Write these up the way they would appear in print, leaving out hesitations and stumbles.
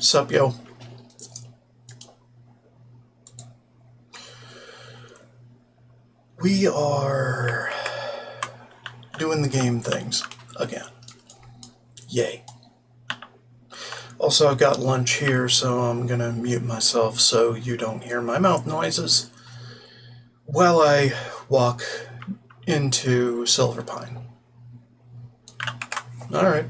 Sup, yo. We are doing the game things again. Yay. Also, I've got lunch here, so I'm gonna mute myself so you don't hear my mouth noises while I walk into Silver Pine. Alright.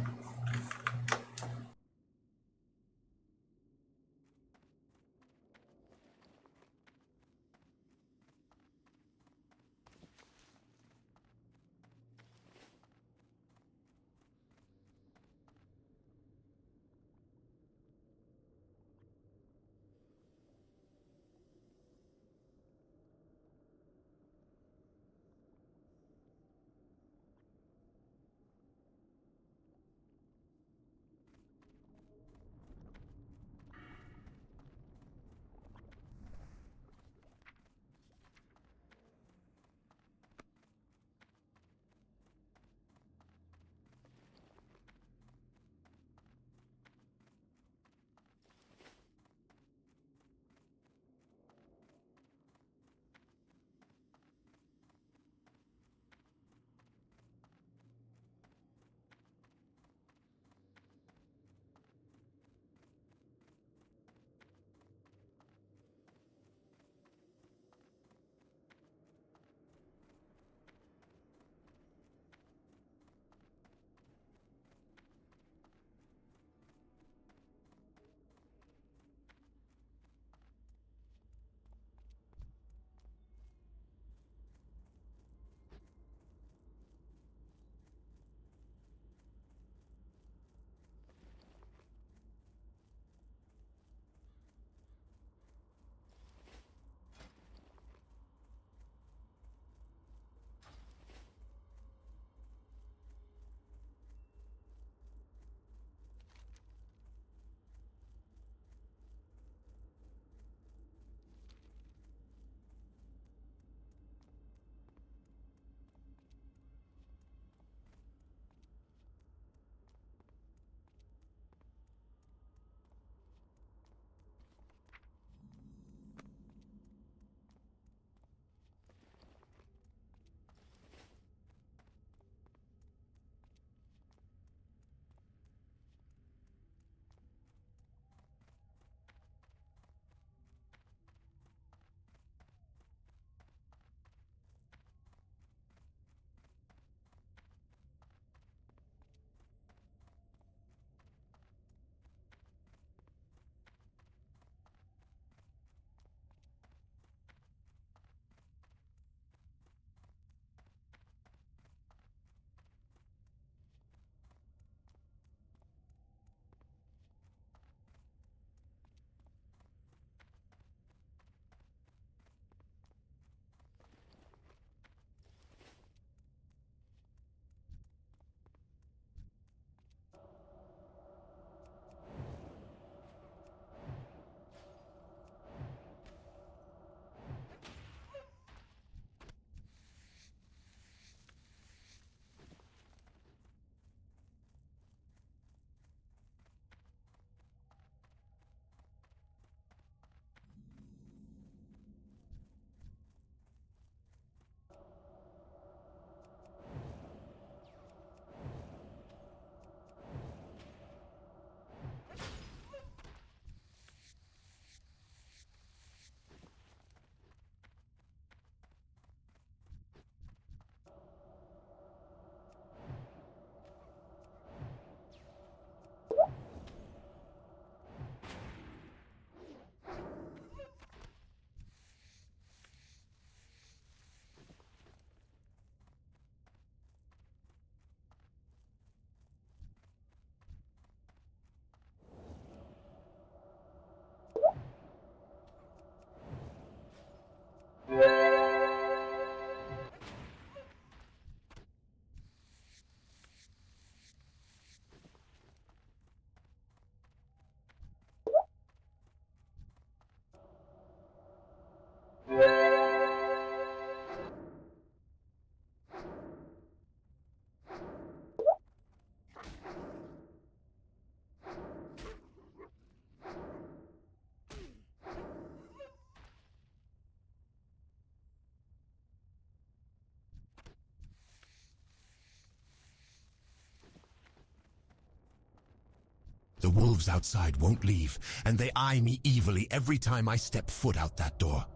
The wolves outside won't leave, and they eye me evilly every time I step foot out that door.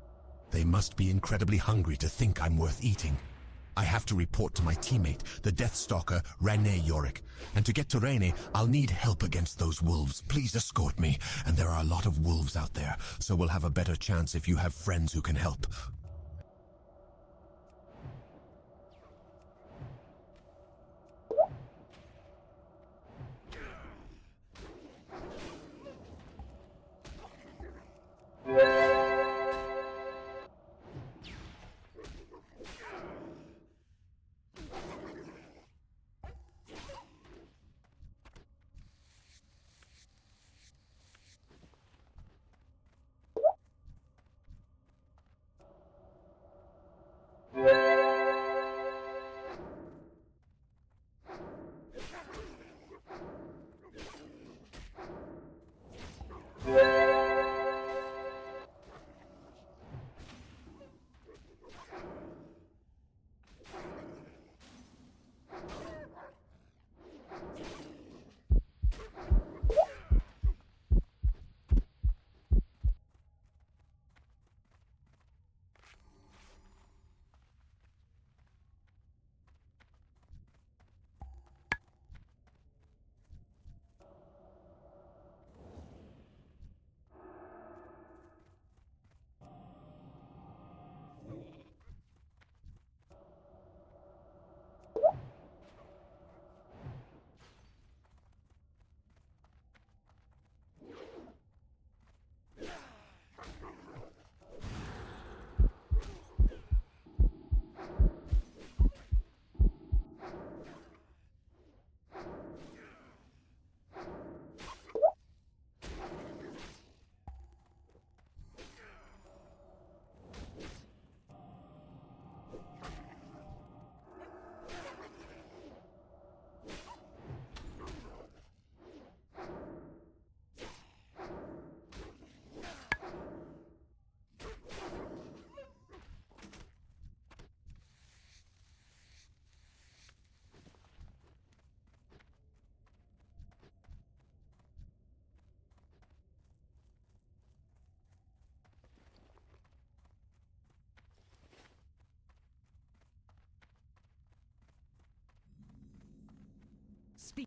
They must be incredibly hungry to think I'm worth eating. I have to report to my teammate, the Deathstalker, Rene Yorick. And to get to Rene, I'll need help against those wolves. Please escort me. And there are a lot of wolves out there, so we'll have a better chance if you have friends who can help.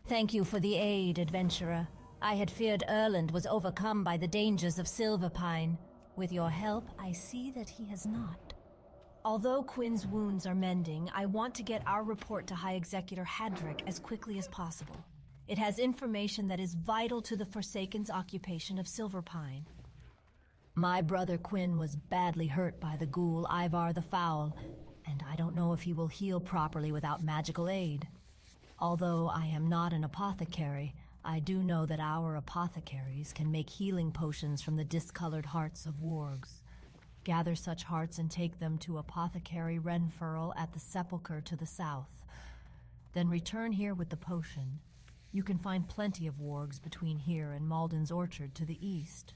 Thank you for the aid, adventurer. I had feared Erland was overcome by the dangers of Silverpine. With your help, I see that he has not. Although Quinn's wounds are mending, I want to get our report to High Executor Hadrick as quickly as possible. It has information that is vital to the Forsaken's occupation of Silverpine. My brother Quinn was badly hurt by the ghoul Ivar the Foul, and I don't know if he will heal properly without magical aid. Although I am not an apothecary, I do know that our apothecaries can make healing potions from the discolored hearts of wargs. Gather such hearts and take them to Apothecary Renfurl at the sepulchre to the south. Then return here with the potion. You can find plenty of wargs between here and Malden's Orchard to the east.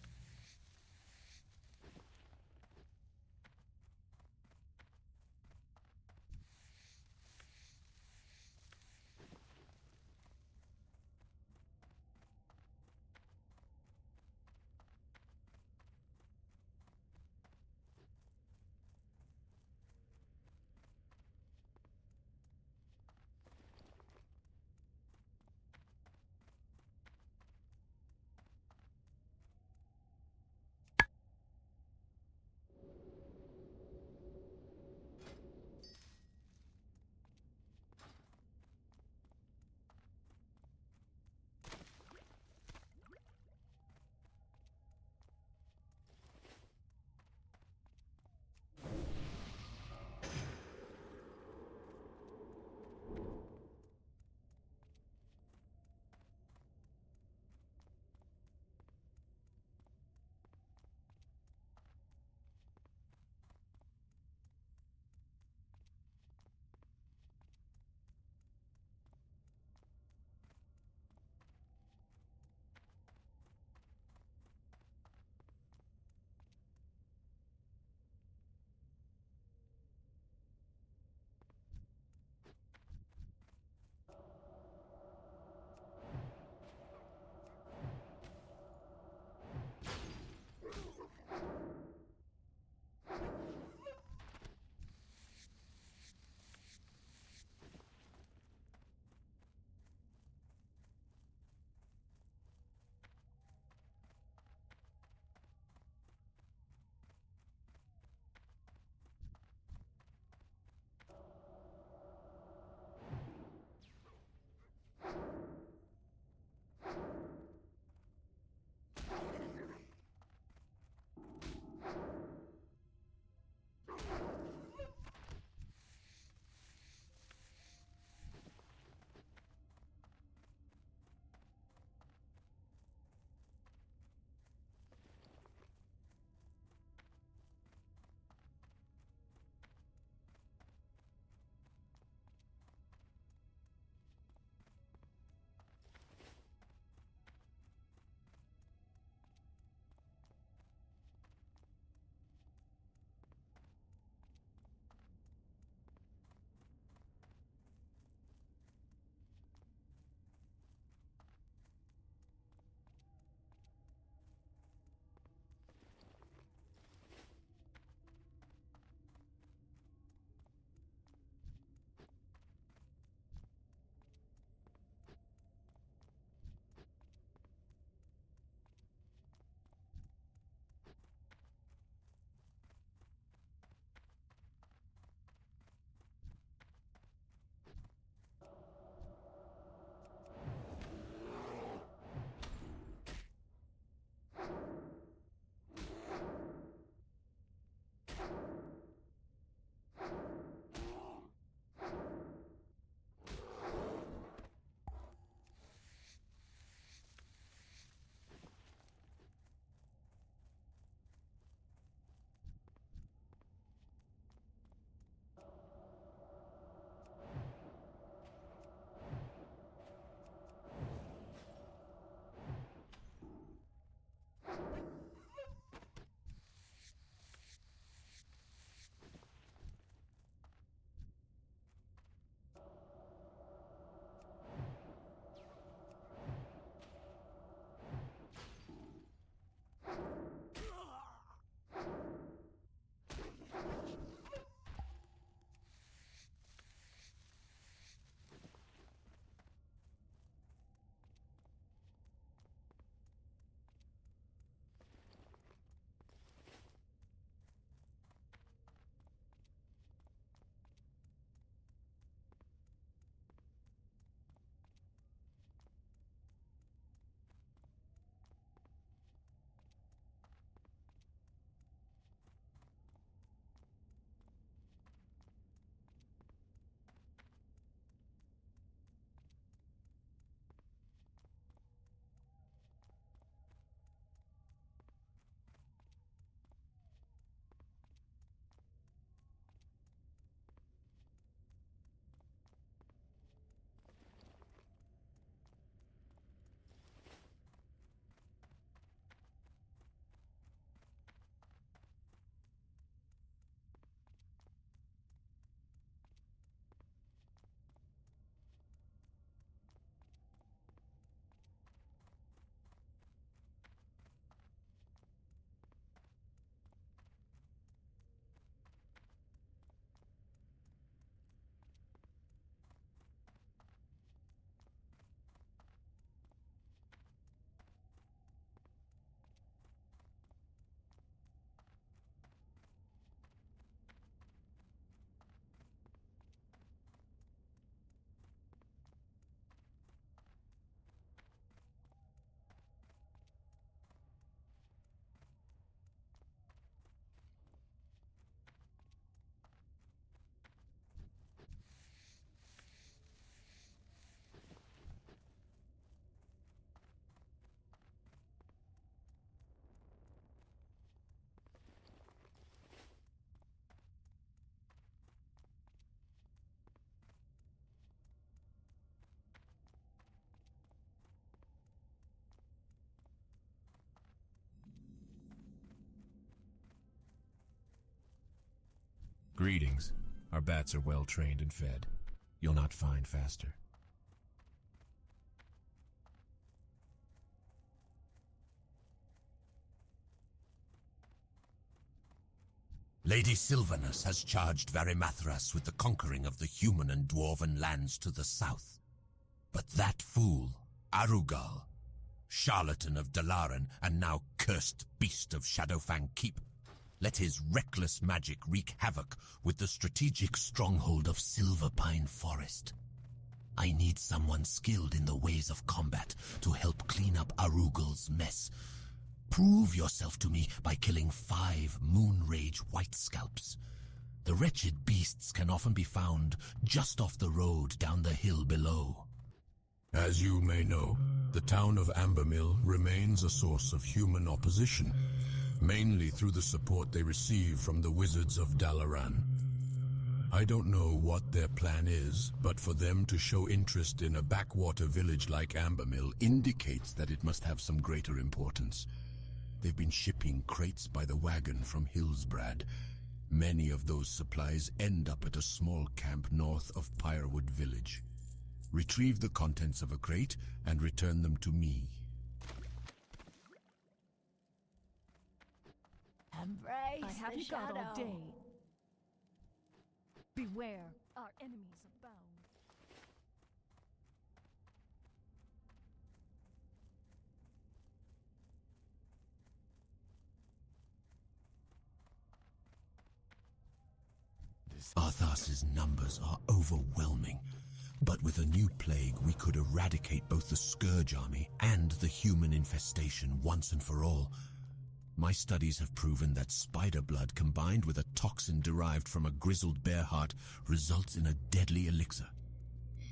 Greetings. Our bats are well trained and fed. You'll not find faster. Lady Sylvanus has charged Varimathras with the conquering of the human and dwarven lands to the south. But that fool, Arugal, charlatan of Dalaran and now cursed beast of Shadowfang Keep, let his reckless magic wreak havoc with the strategic stronghold of Silverpine Forest. I need someone skilled in the ways of combat to help clean up Arugal's mess. Prove yourself to me by killing 5 Moonrage White Scalps. The wretched beasts can often be found just off the road down the hill below. As you may know, the town of Ambermill remains a source of human opposition, mainly through the support they receive from the wizards of Dalaran. I don't know what their plan is, but for them to show interest in a backwater village like Ambermill indicates that it must have some greater importance. They've been shipping crates by the wagon from Hillsbrad. Many of those supplies end up at a small camp north of Pyrewood Village. Retrieve the contents of a crate and return them to me. Embrace I haven't the got shadow. all day. Beware, our enemies abound. Arthas's numbers are overwhelming, but with a new plague we could eradicate both the Scourge army and the human infestation once and for all. My studies have proven that spider blood combined with a toxin derived from a grizzled bear heart results in a deadly elixir.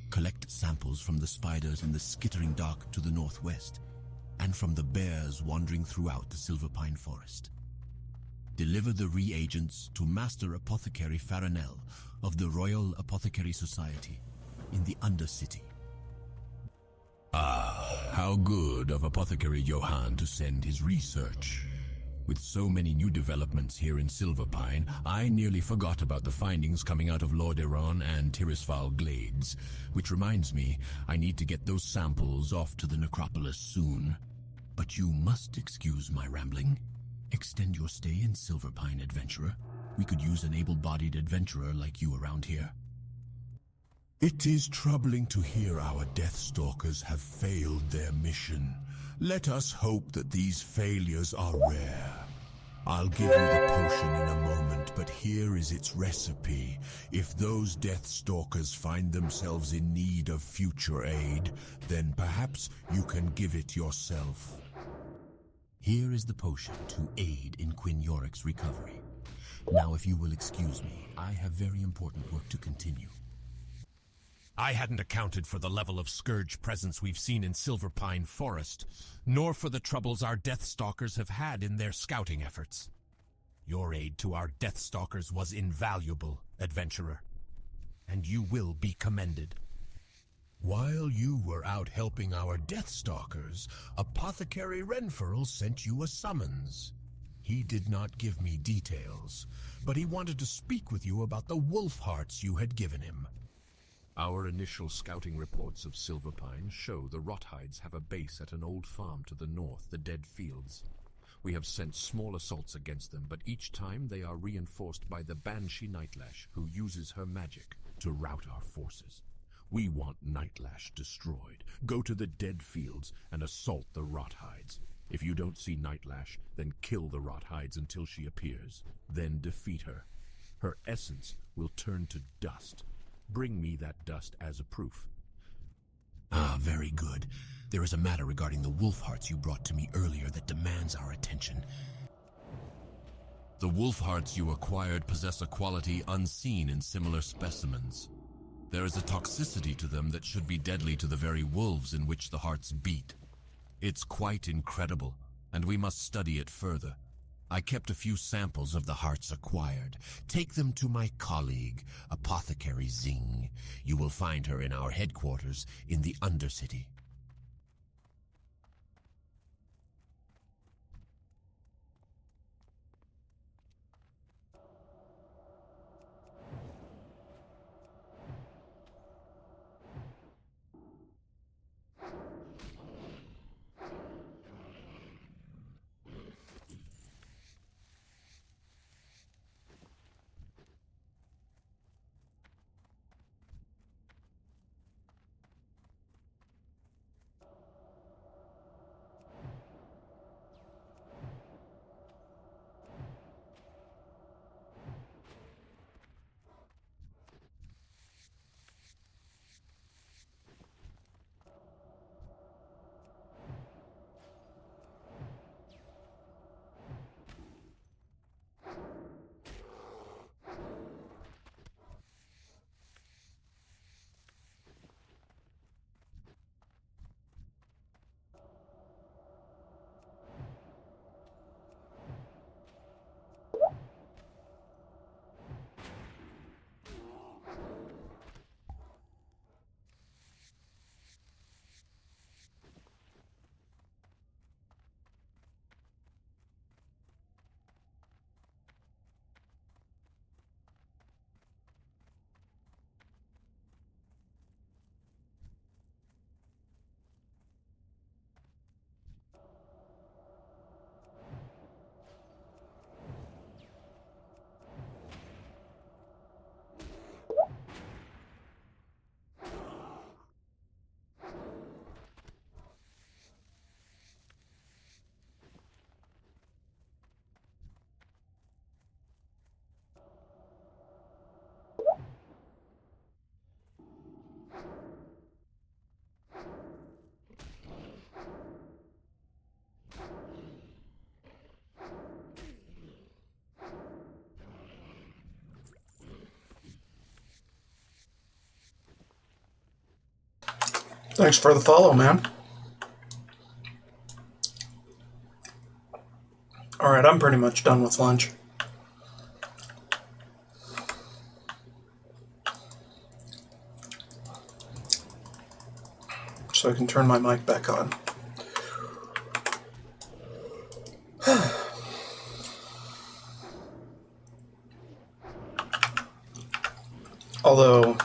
Collect samples from the spiders in the skittering dark to the northwest, and from the bears wandering throughout the Silverpine Forest. Deliver the reagents to Master Apothecary Farinell of the Royal Apothecary Society in the Undercity. How good of Apothecary Johann to send his research. With so many new developments here in Silverpine, I nearly forgot about the findings coming out of Lordaeron and Tirisfal Glades. Which reminds me, I need to get those samples off to the necropolis soon. But you must excuse my rambling. Extend your stay in Silverpine, adventurer. We could use an able-bodied adventurer like you around here. It is troubling to hear our Deathstalkers have failed their mission. Let us hope that these failures are rare. I'll give you the potion in a moment, but here is its recipe. If those Deathstalkers find themselves in need of future aid, then perhaps you can give it yourself. Here is the potion to aid in Quinn Yorick's recovery. Now, if you will excuse me, I have very important work to continue. I hadn't accounted for the level of Scourge presence we've seen in Silverpine Forest, nor for the troubles our Deathstalkers have had in their scouting efforts. Your aid to our Deathstalkers was invaluable, adventurer, and you will be commended. While you were out helping our Deathstalkers, Apothecary Renferal sent you a summons. He did not give me details, but he wanted to speak with you about the wolf hearts you had given him. Our initial scouting reports of Silverpine show the Rothides have a base at an old farm to the north, the Dead Fields. We have sent small assaults against them, but each time they are reinforced by the Banshee Nightlash, who uses her magic to rout our forces. We want Nightlash destroyed. Go to the Dead Fields and assault the Rothides. If you don't see Nightlash, then kill the Rothides until she appears. Then defeat her. Her essence will turn to dust. Bring me that dust as a proof. Very good. There is a matter regarding the wolf hearts you brought to me earlier that demands our attention. The wolf hearts you acquired possess a quality unseen in similar specimens. There is a toxicity to them that should be deadly to the very wolves in which the hearts beat. It's quite incredible, and we must study it further. I kept a few samples of the hearts acquired. Take them to my colleague, Apothecary Zing. You will find her in our headquarters in the Undercity. Thanks for the follow, man. Alright, I'm pretty much done with lunch. So I can turn my mic back on. Although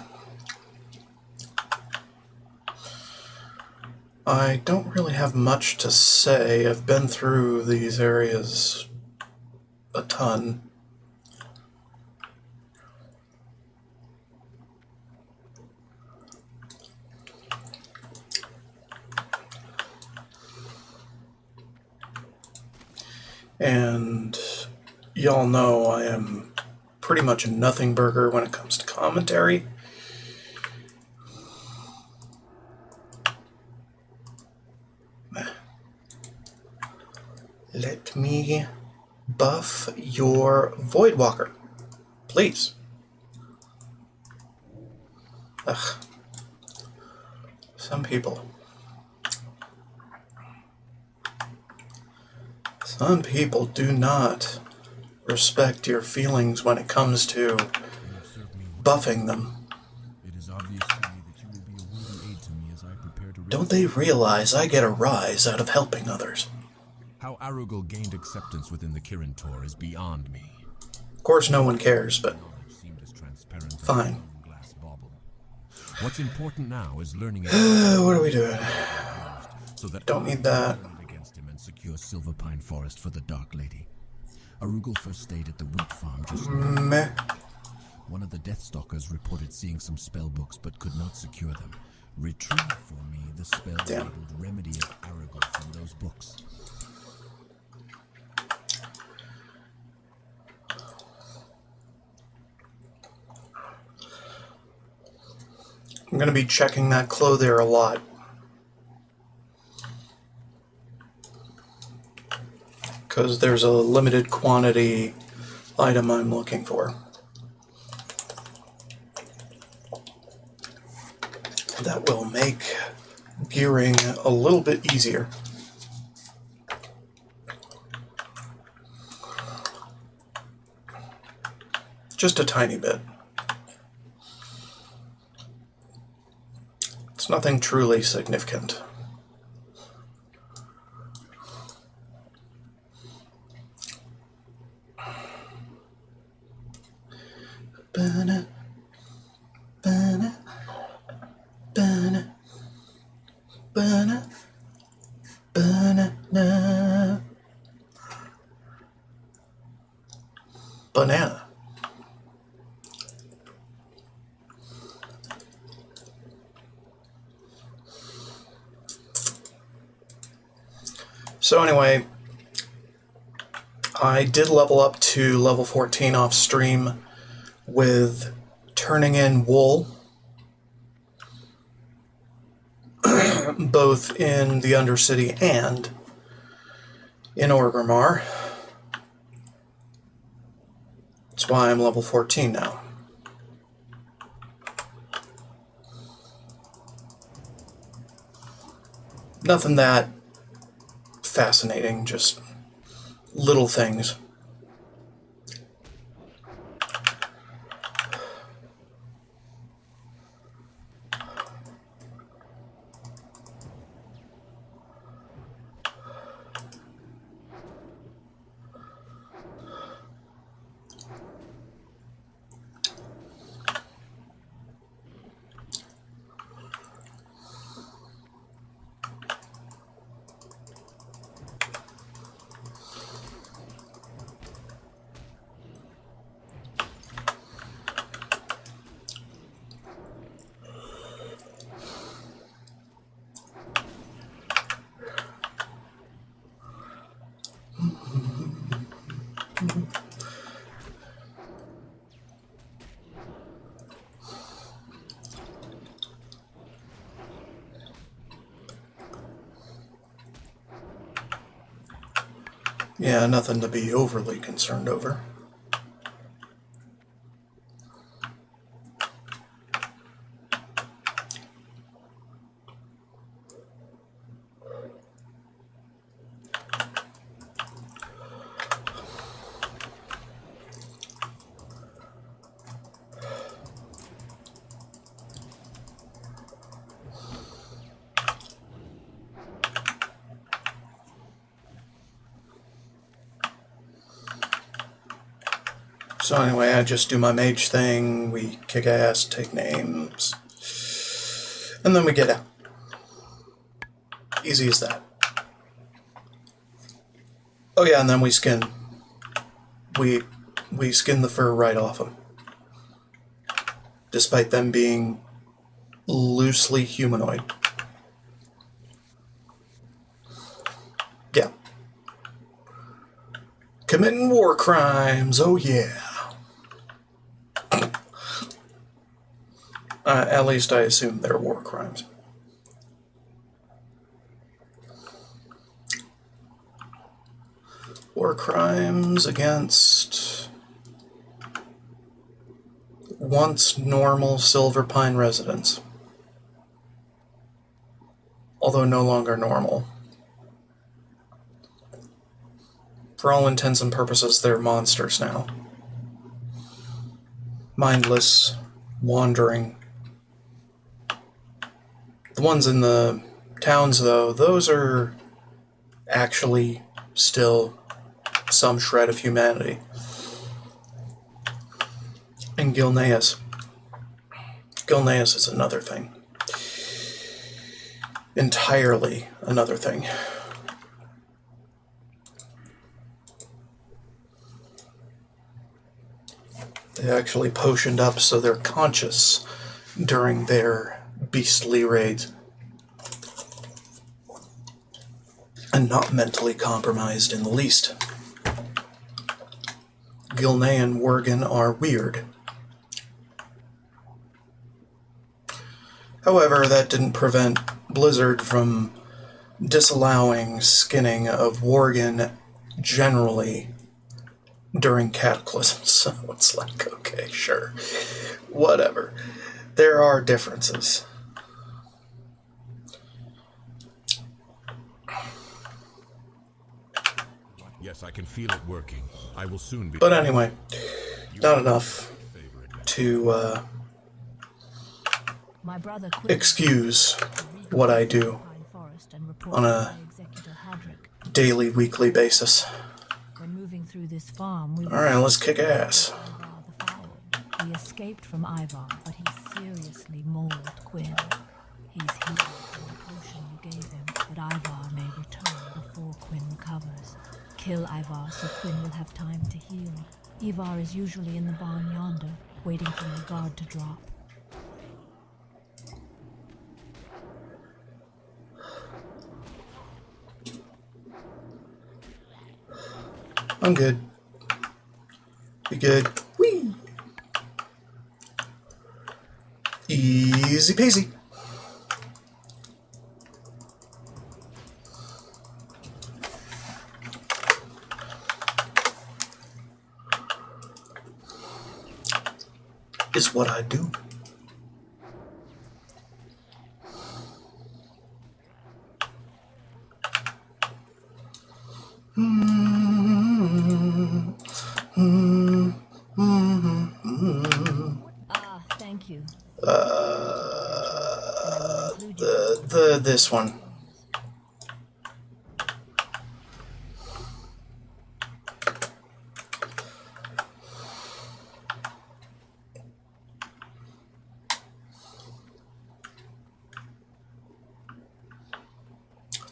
I don't really have much to say. I've been through these areas a ton. And y'all know I am pretty much a nothing burger when it comes to commentary. Let me buff your Voidwalker, please. Ugh. Some people do not respect your feelings when it comes to buffing them. It is obvious to me that you will be a worthy aid to me as I prepare to... Don't they realize I get a rise out of helping others? How Arugul gained acceptance within the Kirin Tor is beyond me. Of course no one cares, but Knowledge seemed as transparent as fine. a glass bauble. What's important now is learning What are we doing? so that Don't need that. I can turn it against him and secure Silverpine Forest for the Dark Lady. Arugul first stayed at the wheat farm just now. Meh. One of the Deathstalkers reported seeing some spell books but could not secure them. Retrieve for me the spell-labeled Remedy of Arugul from those books. I'm going to be checking that clothier a lot. Because there's a limited quantity item I'm looking for. That will make gearing a little bit easier. Just a tiny bit. It's nothing truly significant. Banana, banana, banana, banana, banana, banana. So anyway, I did level up to level 14 off stream with turning in wool, both in the Undercity and in Orgrimmar. That's why I'm level 14 now. Nothing that fascinating, just little things. Yeah, nothing to be overly concerned over. So anyway, I just do my mage thing, we kick ass, take names, and then we get out. Easy as that. Oh yeah, and then we skin. We skin the fur right off them. Despite them being loosely humanoid. Yeah. Committing war crimes, oh yeah. At least I assume they're war crimes. War crimes against once normal Silverpine residents. Although no longer normal. For all intents and purposes, they're monsters now. Mindless, wandering. The ones in the towns, though, those are actually still some shred of humanity. And Gilneas. Gilneas is another thing. Entirely another thing. They actually potioned up so they're conscious during their beastly raids. And not mentally compromised in the least. Gilney and Worgen are weird. However, that didn't prevent Blizzard from disallowing skinning of Worgen generally during Cataclysm, so it's like, okay, sure, whatever. There are differences. Yes, I can feel it working. I will soon be... But anyway, not enough to My brother excuse what I do on a daily, weekly basis. When moving through this farm, Alright, let's kick ass. We escaped from Ivar, but he seriously mauled Quinn. He's healed from the potion you gave him, but Ivar may return before Quinn recovers. Kill Ivar so Quinn will have time to heal. Ivar is usually in the barn yonder, waiting for the guard to drop. I'm good. Be good. Whee! Easy peasy. Is what I do. Thank you. This one.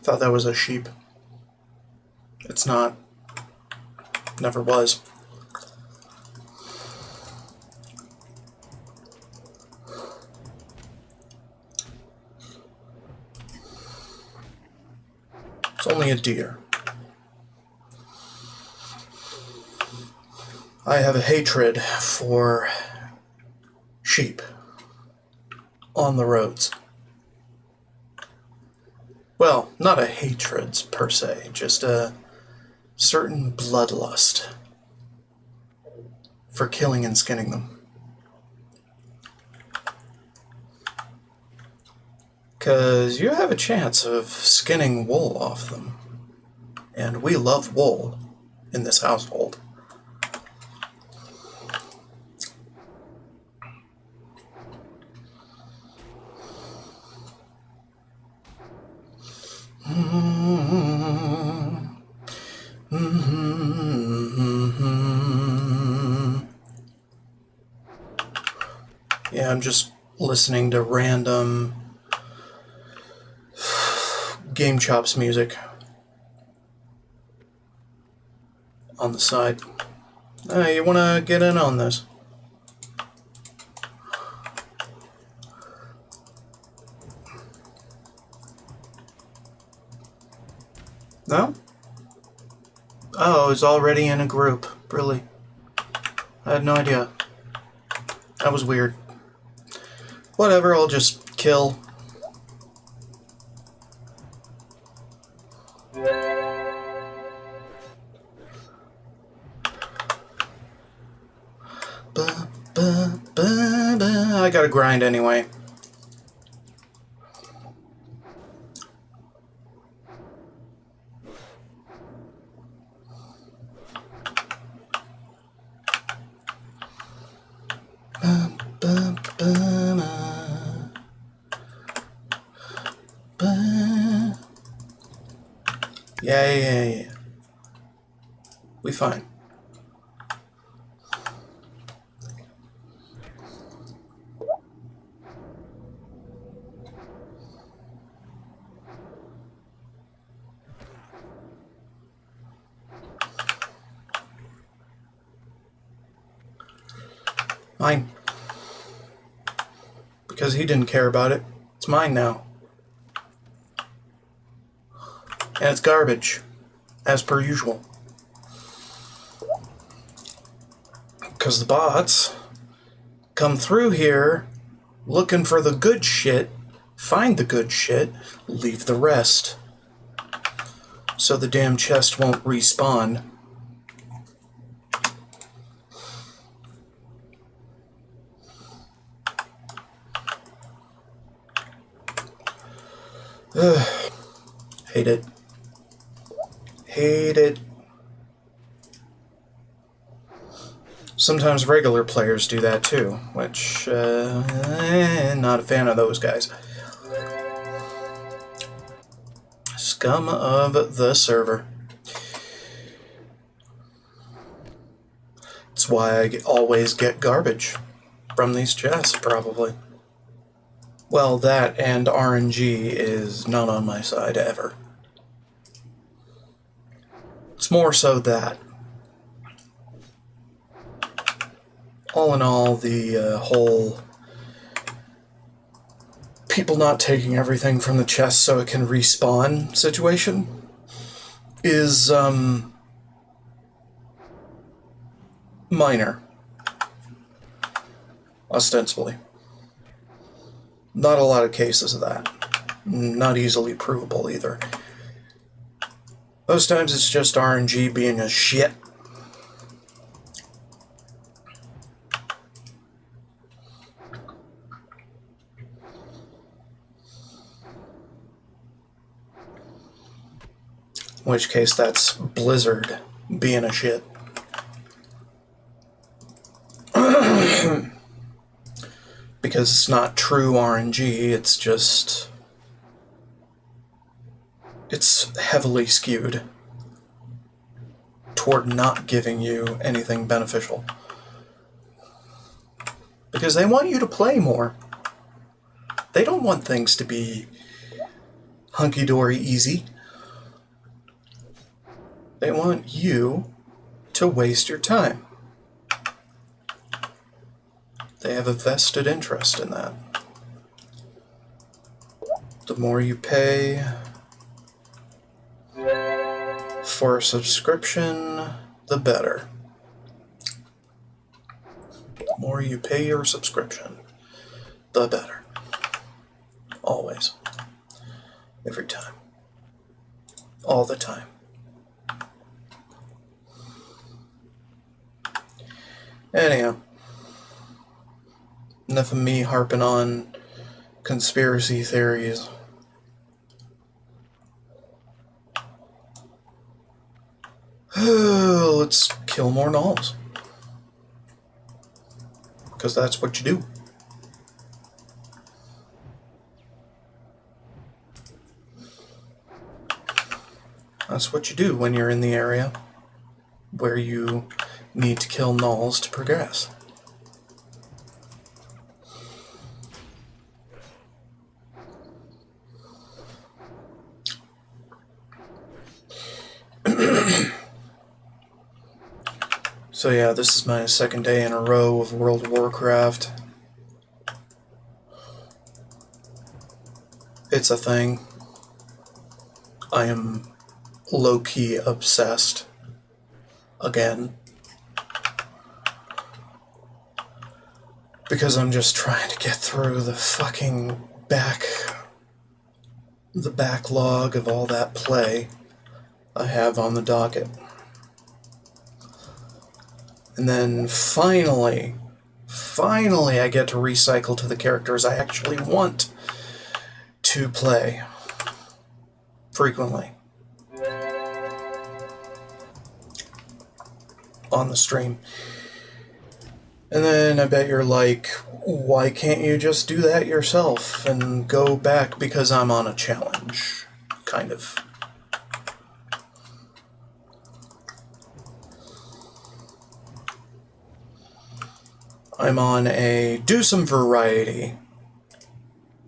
Thought that was a sheep. It's not. Never was. It's only a deer. I have a hatred for sheep on the roads. Well, not a hatred per se, just a certain bloodlust for killing and skinning them. Because you have a chance of skinning wool off them. And we love wool in this household. Yeah, I'm just listening to random Game Chops music on the side. You want to get in on this? No? Oh, it's already in a group. Really? I had no idea. That was weird. Whatever, I'll just kill. I gotta grind anyway. Yeah. We fine. Mine. Because he didn't care about it. It's mine now. And it's garbage. As per usual. Because the bots come through here looking for the good shit, find the good shit, leave the rest. So the damn chest won't respawn. Ugh. Hate it. Hate it. Sometimes regular players do that too, which, not a fan of those guys. Scum of the server. That's why I always get garbage from these chests, probably. Well, that and RNG is not on my side ever. It's more so that. All in all, the whole people not taking everything from the chest so it can respawn situation is minor, ostensibly. Not a lot of cases of that. Not easily provable either. Most times it's just RNG being a shit. In which case that's Blizzard being a shit. Because it's not true RNG, it's just... it's heavily skewed toward not giving you anything beneficial. Because they want you to play more. They don't want things to be hunky-dory easy. They want you to waste your time. They have a vested interest in that. The more you pay for a subscription, the better. The more you pay your subscription, the better. Always. Every time. All the time. Anyhow, enough of me harping on conspiracy theories. Let's kill more gnolls. Because that's what you do. That's what you do when you're in the area where you need to kill gnolls to progress. So yeah, this is my second day in a row of World of Warcraft. It's a thing. I am low-key obsessed. Again. Because I'm just trying to get through the fucking backlog of all that play I have on the docket. And then finally I get to recycle to the characters I actually want to play frequently on the stream. And then I bet you're like, why can't you just do that yourself and go back because I'm on a challenge? Kind of. I'm on a do some variety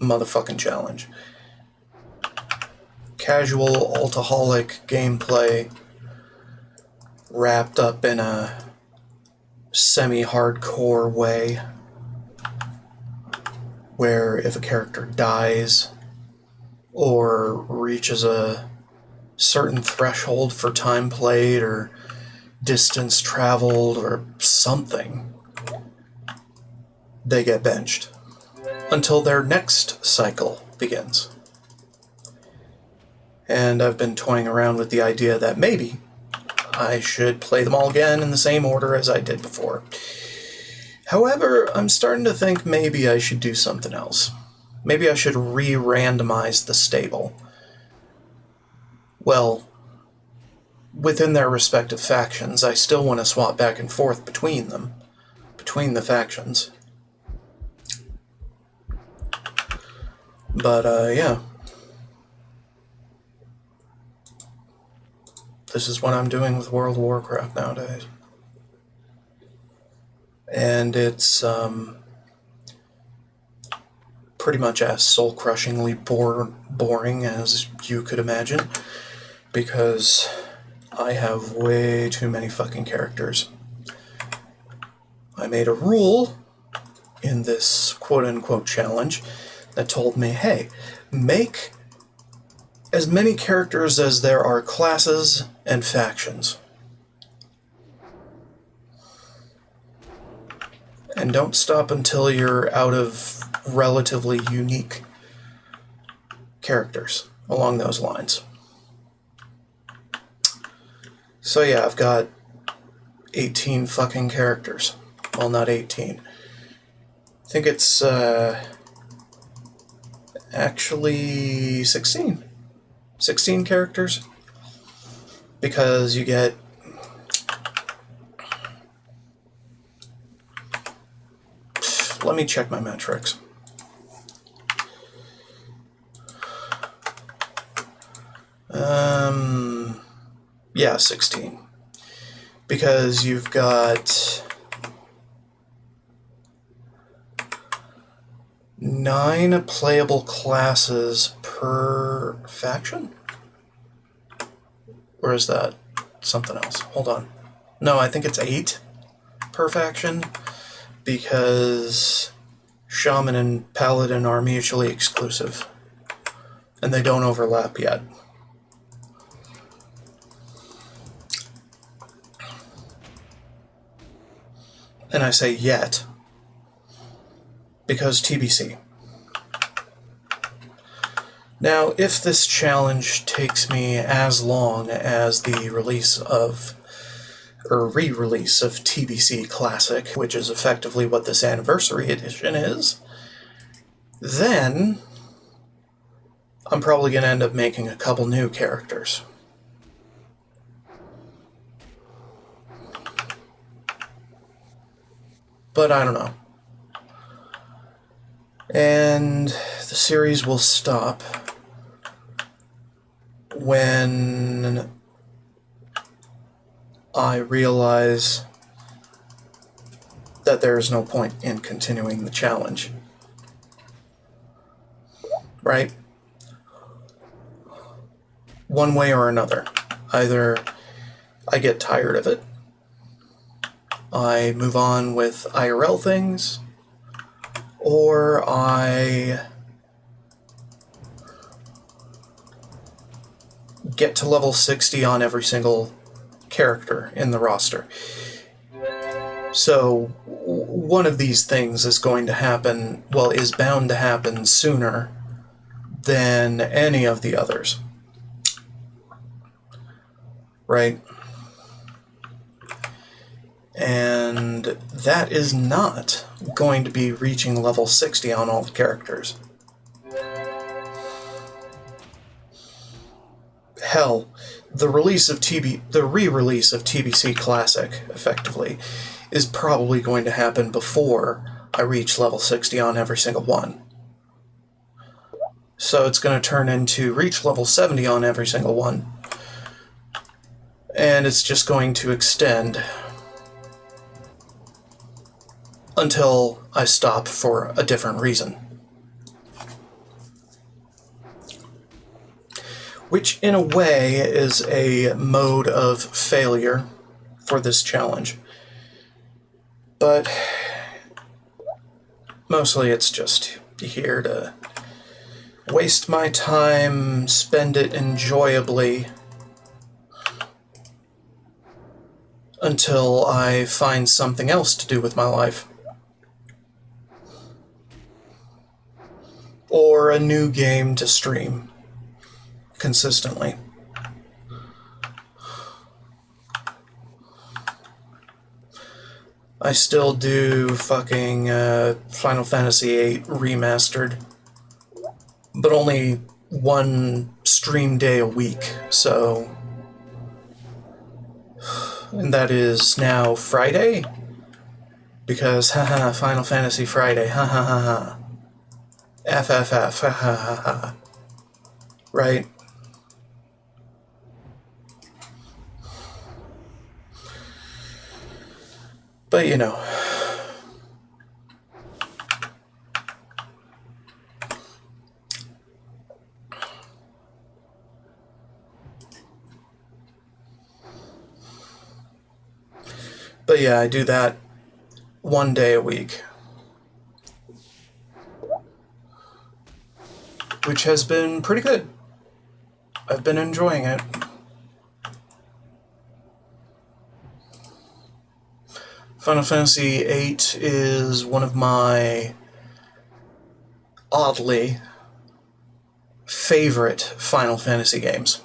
motherfucking challenge. Casual, altaholic gameplay wrapped up in a semi-hardcore way where if a character dies or reaches a certain threshold for time played or distance traveled or something, they get benched until their next cycle begins. And I've been toying around with the idea that maybe I should play them all again in the same order as I did before. However, I'm starting to think maybe I should do something else. Maybe I should re-randomize the stable. Well, within their respective factions, I still want to swap back and forth between them, between the factions. But, yeah. This is what I'm doing with World of Warcraft nowadays. And it's, pretty much as soul-crushingly boring as you could imagine, because I have way too many fucking characters. I made a rule in this quote-unquote challenge that told me, hey, make as many characters as there are classes and factions. And don't stop until you're out of relatively unique characters along those lines. So yeah, I've got 18 fucking characters. Well, not 18. I think it's, actually 16. 16 characters. Because you get... Let me check my metrics. Yeah, 16. Because you've got 9 playable classes per faction? Or is that something else? Hold on. No, I think it's 8 per faction, because Shaman and Paladin are mutually exclusive, and they don't overlap yet. And I say yet, because TBC. Now, if this challenge takes me as long as the release of, or re-release of TBC Classic, which is effectively what this Anniversary Edition is, then I'm probably going to end up making a couple new characters. But I don't know. And the series will stop when I realize that there is no point in continuing the challenge. Right? One way or another. Either I get tired of it, I move on with IRL things, or I get to level 60 on every single character in the roster. So one of these things is going to happen, well, is bound to happen sooner than any of the others. Right? And that is not going to be reaching level 60 on all the characters. Hell, the re-release of TBC Classic, effectively, is probably going to happen before I reach level 60 on every single one. So it's going to turn into reach level 70 on every single one. And it's just going to extend until I stop for a different reason. Which, in a way, is a mode of failure for this challenge. But mostly it's just here to waste my time, spend it enjoyably, until I find something else to do with my life. Or a new game to stream consistently. I still do fucking Final Fantasy VIII Remastered, but only one stream day a week, so... And that is now Friday? Because, haha, Final Fantasy Friday, ha ha ha ha. FFF, ha ha ha ha. Right? But, you know. But yeah, I do that one day a week. Which has been pretty good. I've been enjoying it. Final Fantasy VIII is one of my oddly favorite Final Fantasy games.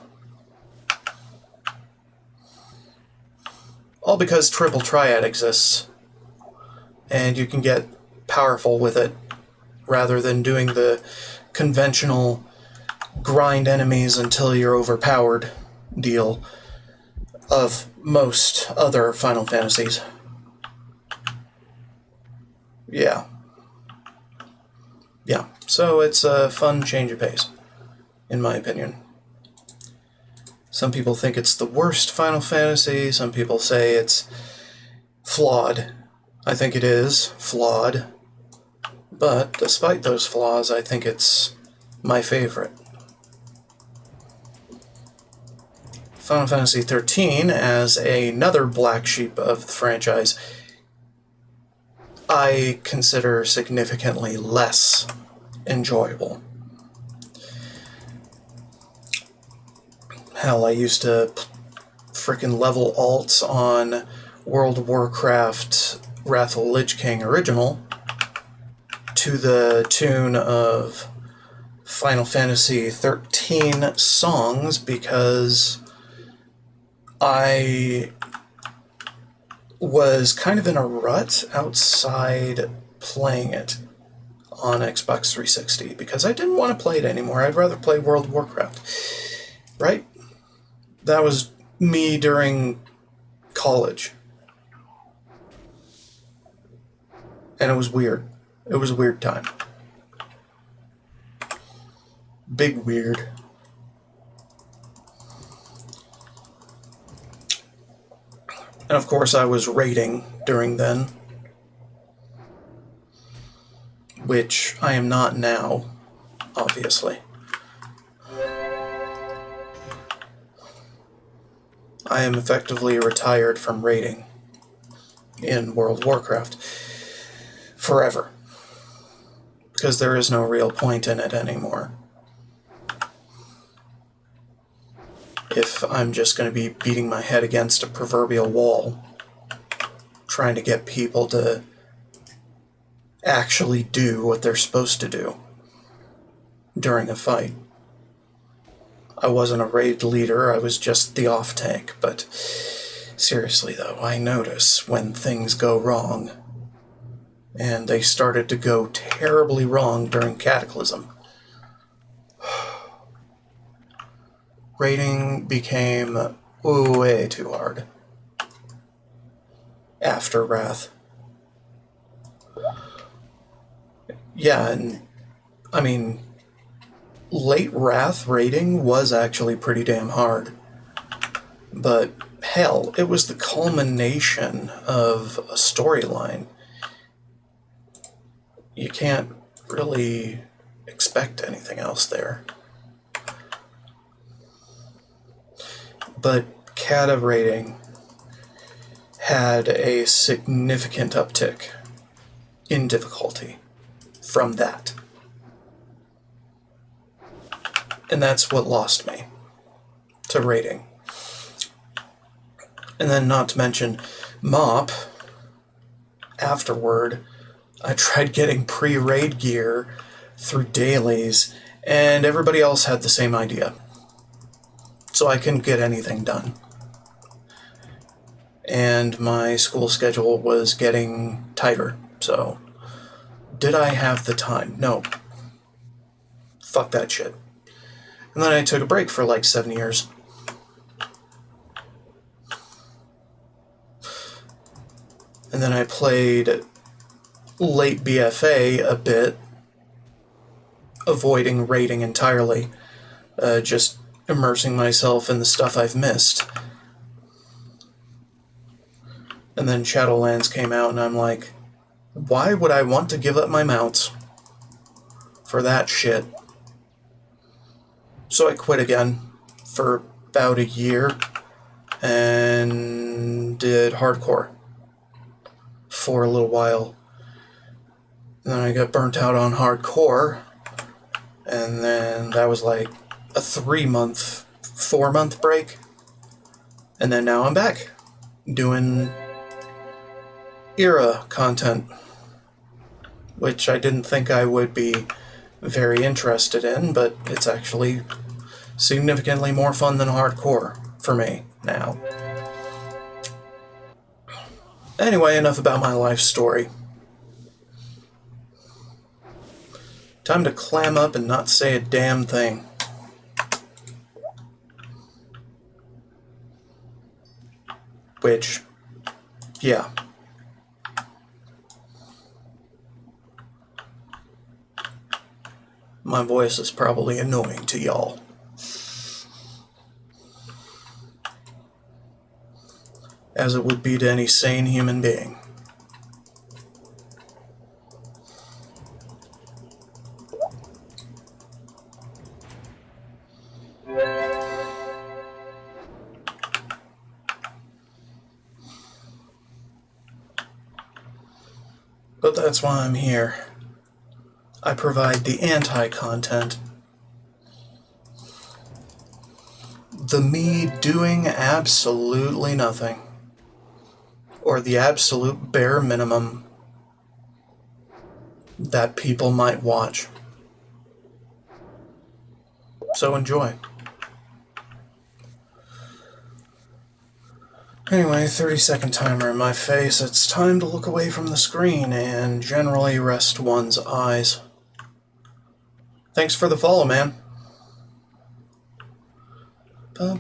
All because Triple Triad exists, and you can get powerful with it rather than doing the conventional grind enemies until you're overpowered deal of most other Final Fantasies. Yeah. Yeah, so it's a fun change of pace, in my opinion. Some people think it's the worst Final Fantasy, some people say it's flawed. I think it is flawed, but despite those flaws, I think it's my favorite. Final Fantasy XIII, as another black sheep of the franchise, I consider significantly less enjoyable. Hell, I used to frickin' level alts on World of Warcraft Wrath of the Lich King original to the tune of Final Fantasy XIII songs because I was kind of in a rut outside playing it on Xbox 360 because I didn't want to play it anymore. I'd rather play World of Warcraft. Right? That was me during college. And it was weird. It was a weird time. Big weird. And of course I was raiding during then, which I am not now, obviously. I am effectively retired from raiding. in World of Warcraft forever, because there is no real point in it anymore. If I'm just going to be beating my head against a proverbial wall, trying to get people to actually do what they're supposed to do during a fight. I wasn't a raid leader, I was just the off-tank, but seriously though, I notice when things go wrong. And they started to go terribly wrong during Cataclysm. Raiding became way too hard after Wrath. Yeah, and I mean, late Wrath raiding was actually pretty damn hard. But hell, it was the culmination of a storyline. You can't really expect anything else there. But Cata raiding had a significant uptick in difficulty from that. And that's what lost me to raiding. And then not to mention MoP, afterward, I tried getting pre-raid gear through dailies, and everybody else had the same idea. So I couldn't get anything done. And my school schedule was getting tighter, so did I have the time? No. Fuck that shit. And then I took a break for like 7 years. And then I played late BFA a bit, avoiding raiding entirely, just immersing myself in the stuff I've missed. And then Shadowlands came out, and I'm like, why would I want to give up my mounts for that shit? So I quit again for about a year and did hardcore for a little while. And then I got burnt out on hardcore, and then that was like a 3-month, 4-month break. And then now I'm back doing era content, which I didn't think I would be very interested in, but it's actually significantly more fun than hardcore for me now. Anyway, enough about my life story. Time to clam up and not say a damn thing. Which, yeah. My voice is probably annoying to y'all. As it would be to any sane human being. But that's why I'm here. I provide the anti-content. The me doing absolutely nothing. Or the absolute bare minimum that people might watch. So enjoy. Anyway, 30-second timer in my face. It's time to look away from the screen and generally rest one's eyes. Thanks for the follow, man. Come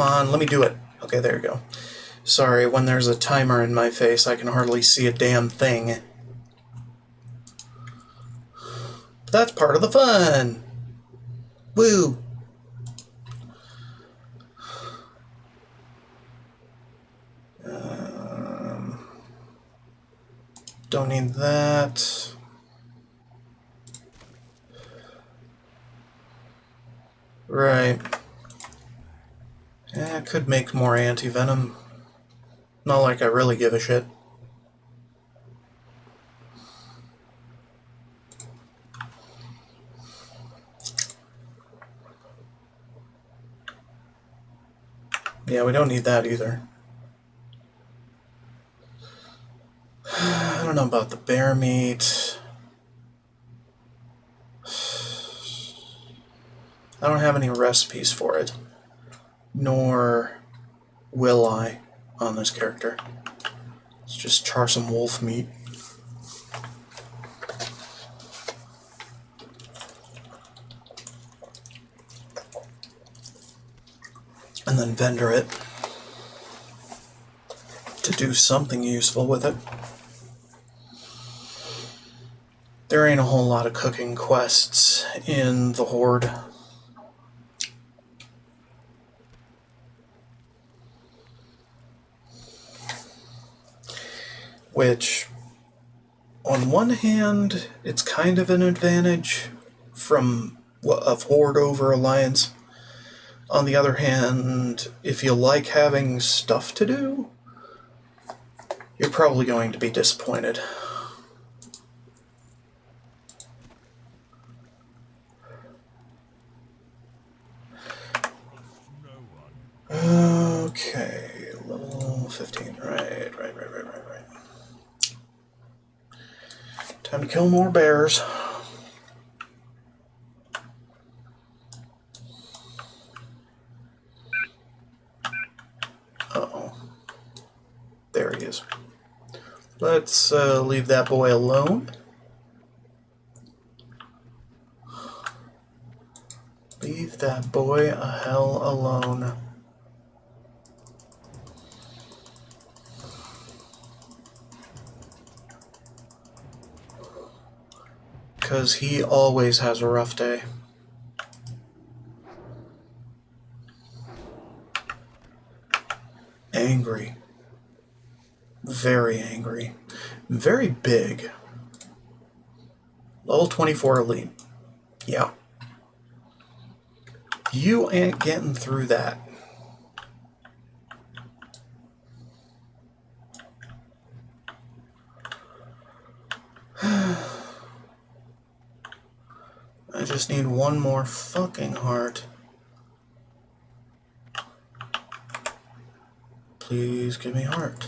on, let me do it. Okay, there you go. Sorry, when there's a timer in my face, I can hardly see a damn thing. But that's part of the fun. Woo! don't need that. Right. I could make more anti-venom. Not like I really give a shit. Yeah, we don't need that either. I don't know about the bear meat. I don't have any recipes for it. Nor will I on this character. Let's just char some wolf meat. And then vendor it to do something useful with it. There ain't a whole lot of cooking quests in the Horde. Which, on one hand, it's kind of an advantage of Horde over Alliance. On the other hand, if you like having stuff to do, you're probably going to be disappointed. Okay, level 15. Right. Time to kill more bears. Uh-oh. There he is. Let's leave that boy alone. Leave that boy a hell alone. Because he always has a rough day. Angry. Very angry. Very big. Level 24 elite. Yeah. You ain't getting through that. I just need one more fucking heart. Please give me heart.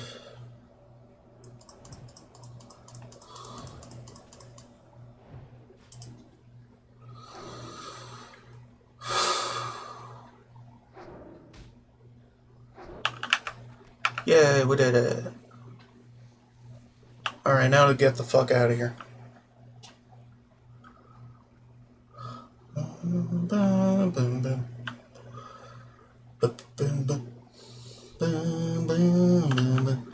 Yay, we did it. Alright, now to get the fuck out of here. Boom, boom, boom. Boom, boom, boom. Boom, boom, boom, boom.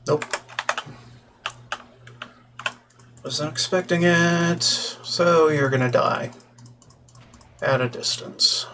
Nope. Wasn't expecting it. So you're gonna die. At a distance.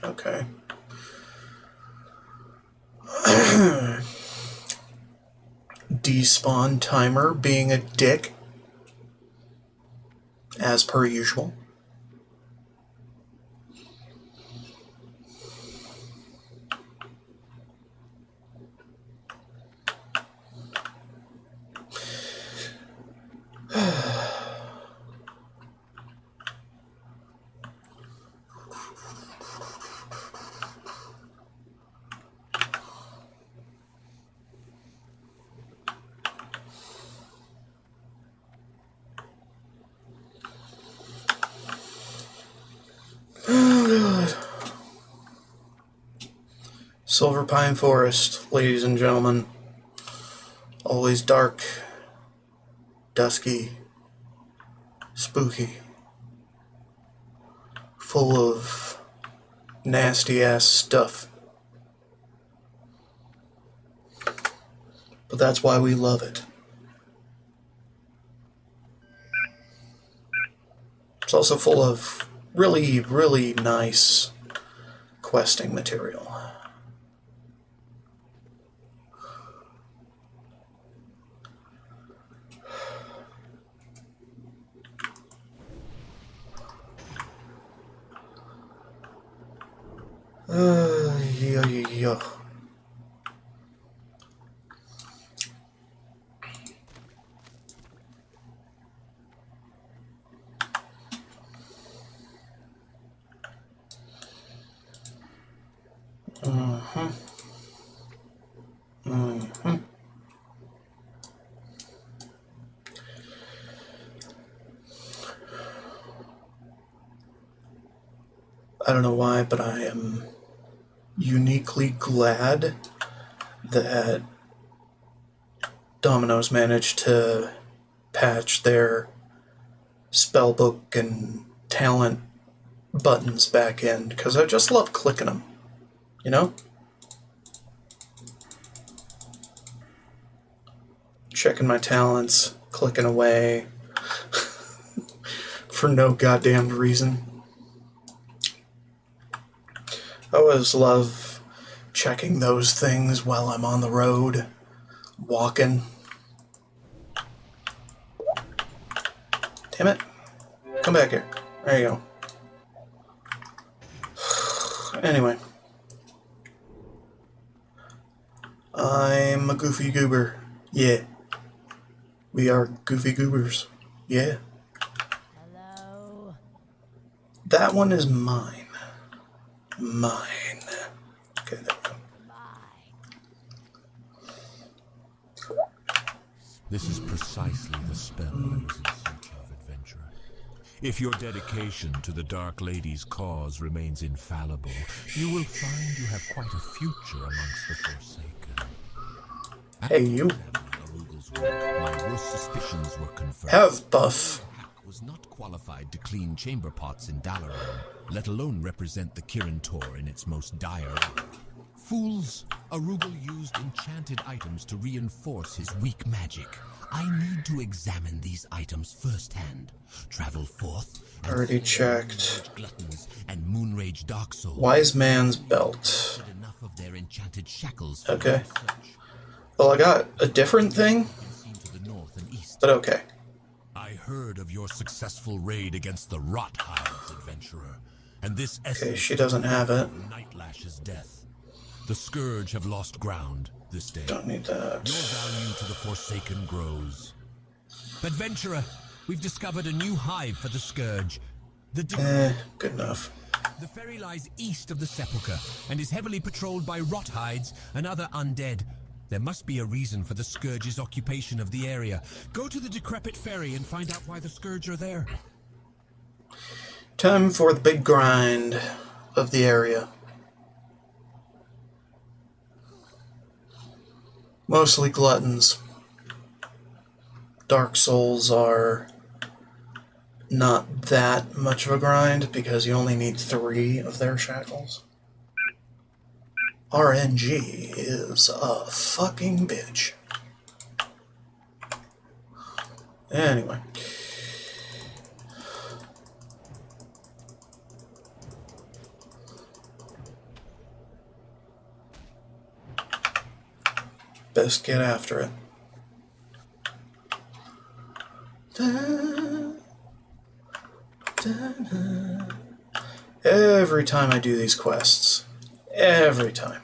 Okay. Despawn timer being a dick, as per usual. Silver Pine Forest, ladies and gentlemen. Always dark, dusky, spooky, full of nasty ass stuff. But that's why we love it. It's also full of really, really nice questing material. Yeah. I don't know why, but I am uniquely glad that Domino's managed to patch their spellbook and talent buttons back in, because I just love clicking them, you know? Checking my talents, clicking away for no goddamn reason. I always love checking those things while I'm on the road, walking. Damn it. Come back here. There you go. Anyway. I'm a goofy goober. Yeah. We are goofy goobers. Yeah. Hello? That one is mine. Mine. Okay, there we go. This is precisely the spell I was in search of, adventurer. If your dedication to the Dark Lady's cause remains infallible, you will find you have quite a future amongst the Forsaken. Hey, you. Arugel's work, my worst suspicions were confirmed. Have buff. Was not qualified to clean chamber pots in Dalaran, let alone represent the Kirin Tor in its most dire hour. Fools! Arugel used enchanted items to reinforce his weak magic. I need to examine these items firsthand. Travel forth and Already checked. gluttons and moonrage dark souls. Wise man's belt. Enough of their enchanted shackles for Okay. my search. Well, I got a different thing, Seen to the north and east. but okay. I heard of your successful raid against the Rothides, adventurer, and this Okay, she doesn't have it. Nightlash's death. The Scourge have lost ground this day. Don't need that. Your value to the Forsaken grows. Adventurer, we've discovered a new hive for the Scourge. Good enough. The ferry lies east of the Sepulchre and is heavily patrolled by Rothides and other undead. There must be a reason for the Scourge's occupation of the area. Go to the decrepit ferry and find out why the Scourge are there. Time for the big grind of the area. Mostly gluttons. Dark Souls are not that much of a grind because you only need 3 of their shackles. RNG is a fucking bitch. Anyway. Best get after it. Every time I do these quests, every time,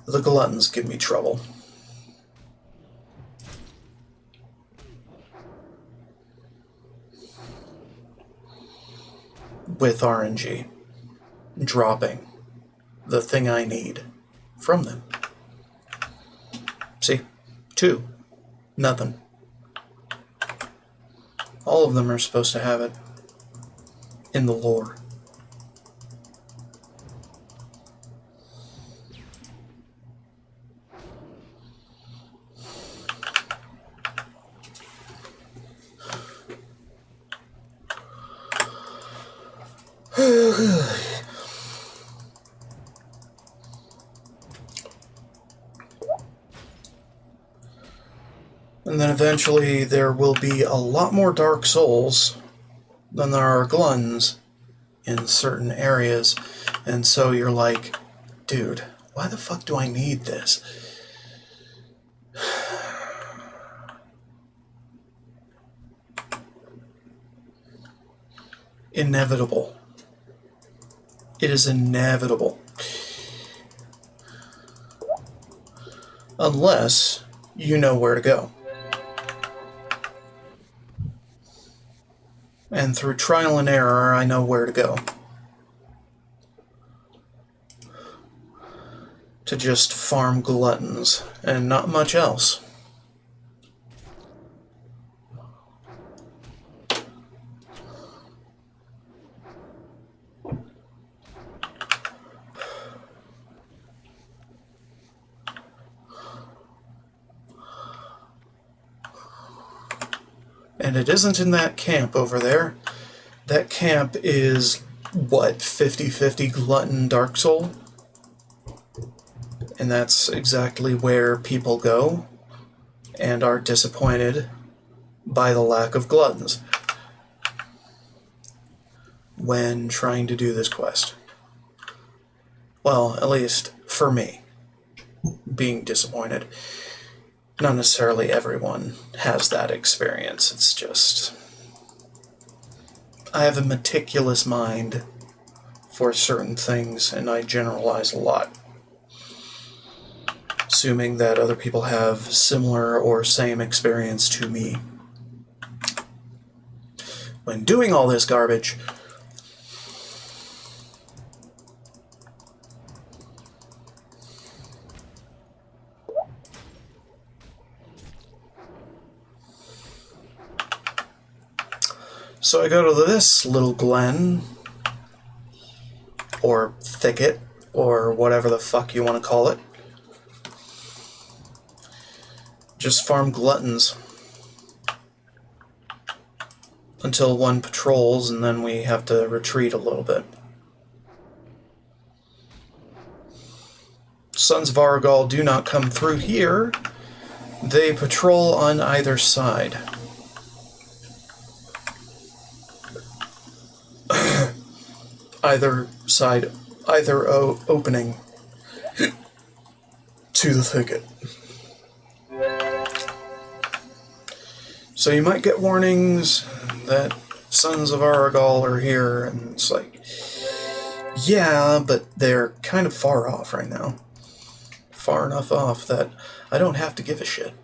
the gluttons give me trouble. With RNG, dropping the thing I need from them. See? 2. Nothing. All of them are supposed to have it in the lore. And then eventually there will be a lot more Dark Souls than there are Gluns in certain areas. And so you're like, dude, why the fuck do I need this? Inevitable. It is inevitable. Unless you know where to go. And through trial and error, I know where to go. To just farm gluttons, and not much else. And it isn't in that camp over there. That camp is, what, 50-50 Glutton Dark Soul? And that's exactly where people go and are disappointed by the lack of gluttons when trying to do this quest. Well, at least for me, being disappointed. Not necessarily everyone has that experience. It's just, I have a meticulous mind for certain things, and I generalize a lot, assuming that other people have similar or same experience to me. When doing all this garbage, so I go to this little glen, or thicket, or whatever the fuck you want to call it. Just farm gluttons until one patrols, and then we have to retreat a little bit. Sons of Argal do not come through here. They patrol on either side. Either side, either opening to the thicket. So you might get warnings that Sons of Argal are here, and it's like, yeah, but they're kind of far off right now. Far enough off that I don't have to give a shit.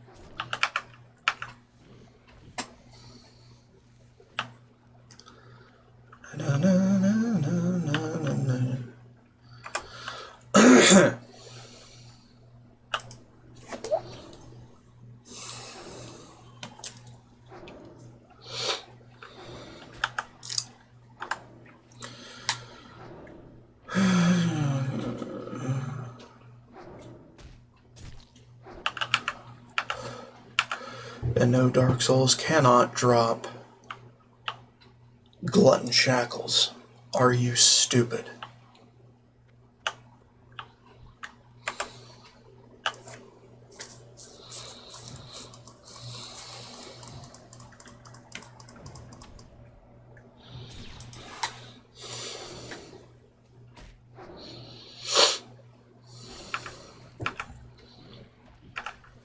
Na, na, na, na, na, na, na. And no, Dark Souls cannot drop Glutton Shackles. Are you stupid?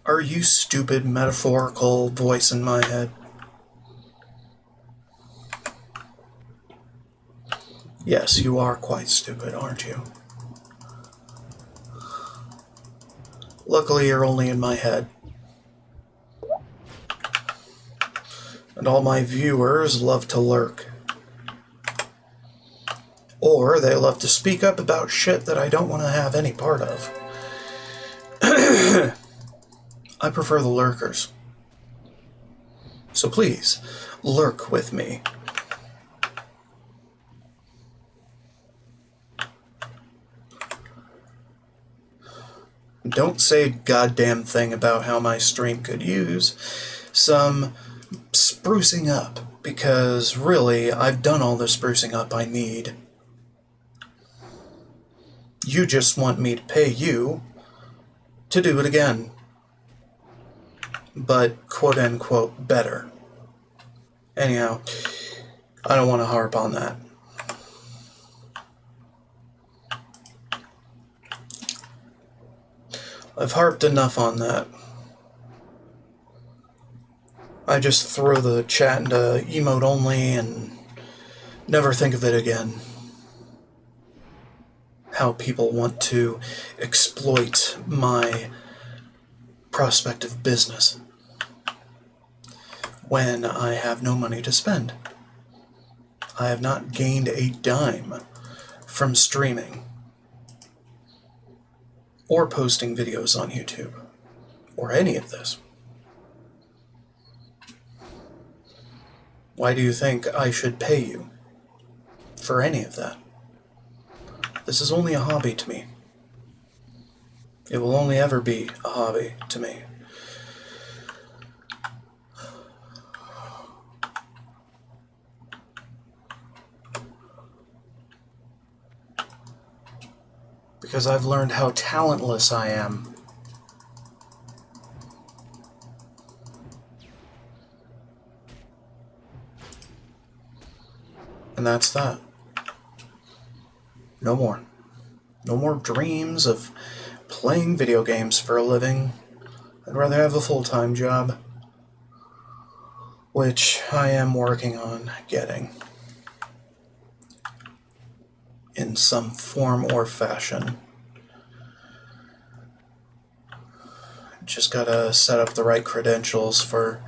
Are you stupid, metaphorical voice in my head? Yes, you are quite stupid, aren't you? Luckily, you're only in my head. And all my viewers love to lurk. Or they love to speak up about shit that I don't want to have any part of. I prefer the lurkers. So please, lurk with me. Don't say a goddamn thing about how my stream could use some sprucing up, because really, I've done all the sprucing up I need. You just want me to pay you to do it again. But quote-unquote better. Anyhow, I don't want to harp on that. I've harped enough on that. I just throw the chat into emote only and never think of it again. How people want to exploit my prospective business when I have no money to spend. I have not gained a dime from streaming or posting videos on YouTube or any of this. Why do you think I should pay you for any of that? This is only a hobby to me. It will only ever be a hobby to me. Because I've learned how talentless I am. And that's that. No more. No more dreams of playing video games for a living. I'd rather have a full-time job, which I am working on getting in some form or fashion. Just gotta set up the right credentials for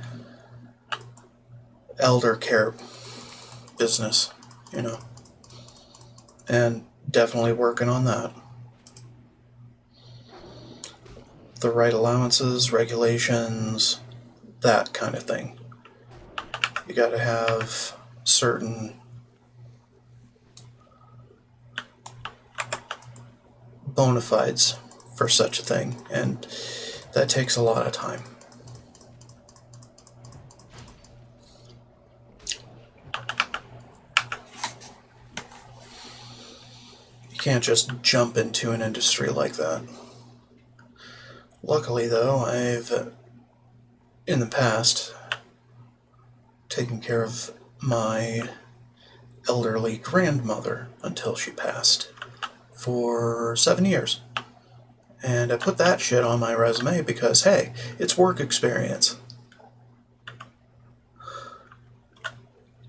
elder care business, you know, and definitely working on that. The right allowances, regulations, that kind of thing. You gotta have certain bona fides for such a thing, and that takes a lot of time. You can't just jump into an industry like that. Luckily, though, I've, in the past, taken care of my elderly grandmother until she passed for 7 years. And I put that shit on my resume because, hey, it's work experience.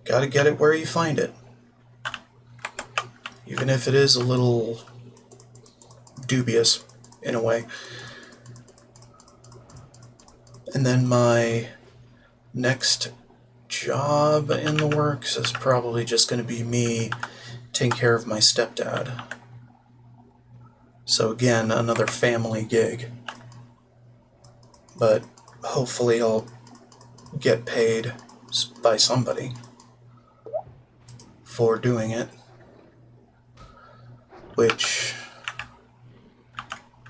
Gotta get it where you find it. Even if it is a little dubious, in a way. And then my next job in the works is probably just going to be me taking care of my stepdad. So again, another family gig. But hopefully I'll get paid by somebody for doing it. Which,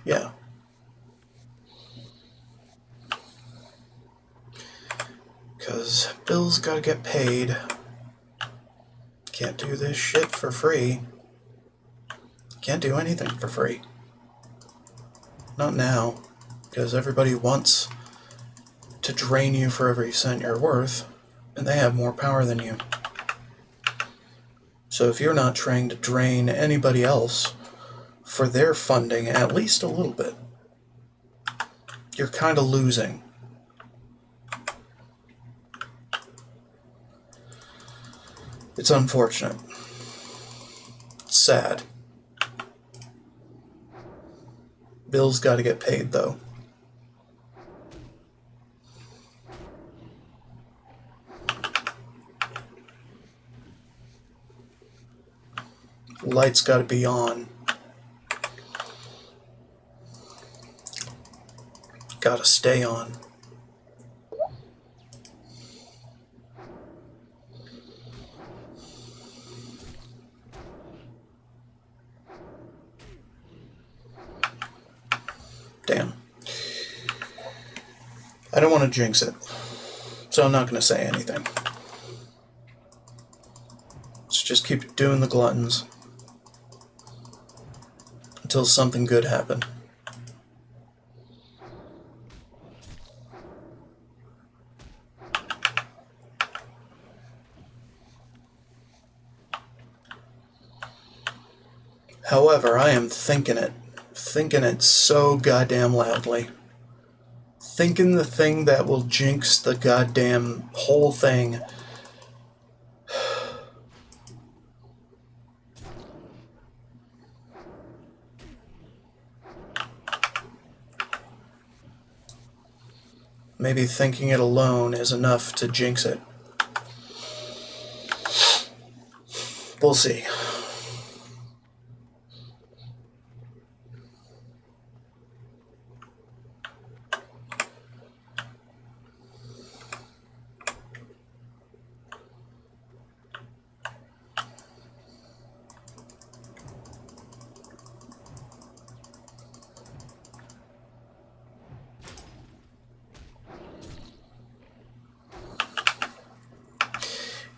yeah. Because bills gotta get paid. Can't do this shit for free. Can't do anything for free. Not now, because everybody wants to drain you for every cent you're worth, and they have more power than you. So if you're not trying to drain anybody else for their funding at least a little bit, you're kind of losing. It's unfortunate. It's sad. Bills gotta get paid, though. Lights gotta be on. Gotta stay on. Damn. I don't want to jinx it, so I'm not going to say anything. Let's just keep doing the gluttons. until something good happened. However, I am thinking it so goddamn loudly. Thinking the thing that will jinx the goddamn whole thing. Maybe thinking it alone is enough to jinx it. We'll see.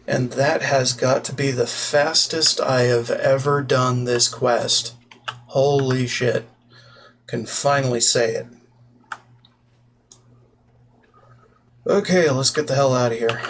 And that has got to be the fastest I have ever done this quest. Holy shit. Can finally say it. Okay, let's get the hell out of here.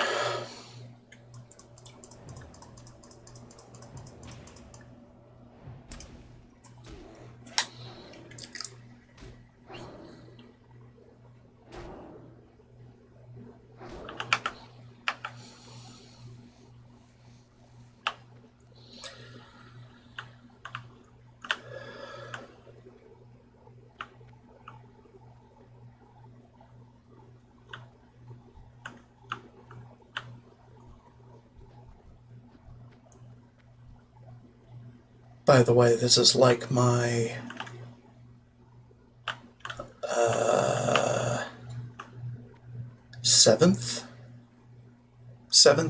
By the way, this is like my seventh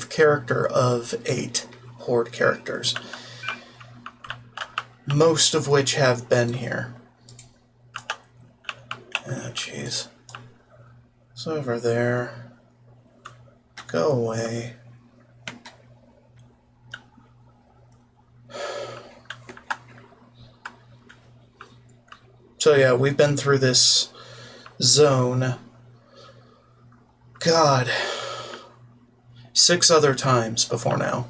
character of 8 Horde characters, most of which have been here. Oh, jeez. It's over there. Go away. So yeah, we've been through this zone, God, 6 other times before now.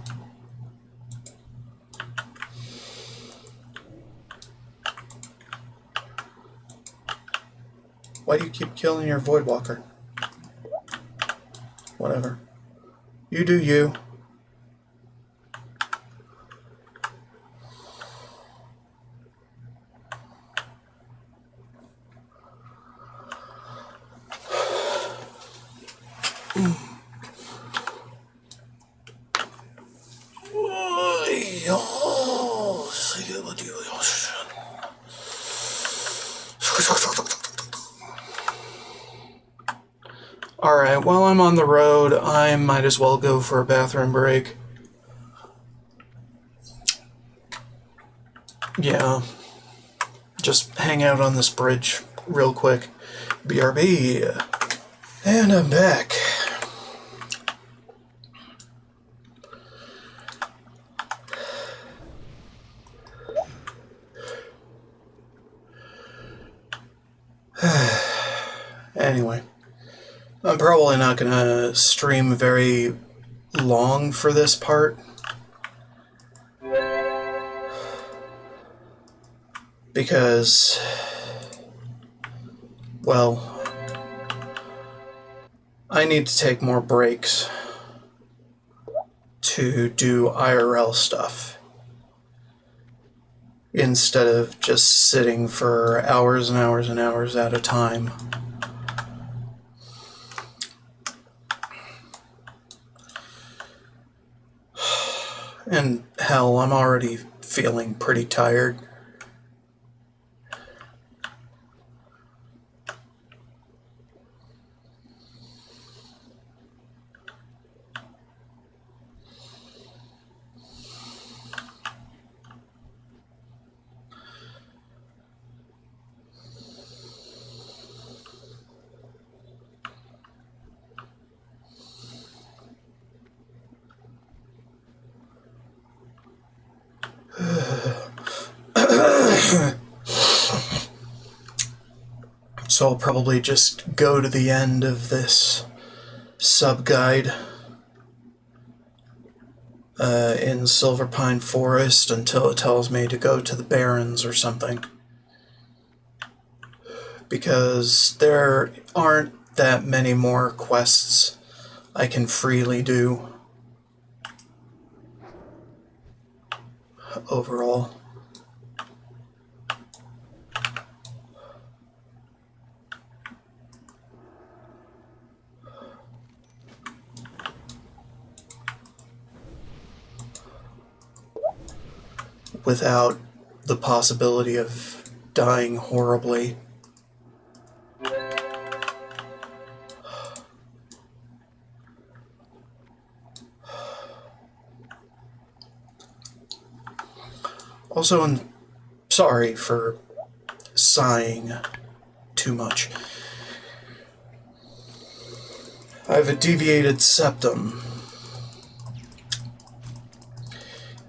Why do you keep killing your Voidwalker? Whatever. You do you. Alright, while I'm on the road, I might as well go for a bathroom break. Yeah. Just hang out on this bridge real quick. BRB. And I'm back. Anyway, I'm probably not going to stream very long for this part, because, well, I need to take more breaks to do IRL stuff instead of just sitting for hours and hours and hours at a time. And hell, I'm already feeling pretty tired. So I'll probably just go to the end of this sub-guide in Silverpine Forest until it tells me to go to the Barrens or something. Because there aren't that many more quests I can freely do overall. Without the possibility of dying horribly. Also, I'm sorry for sighing too much. I have a deviated septum,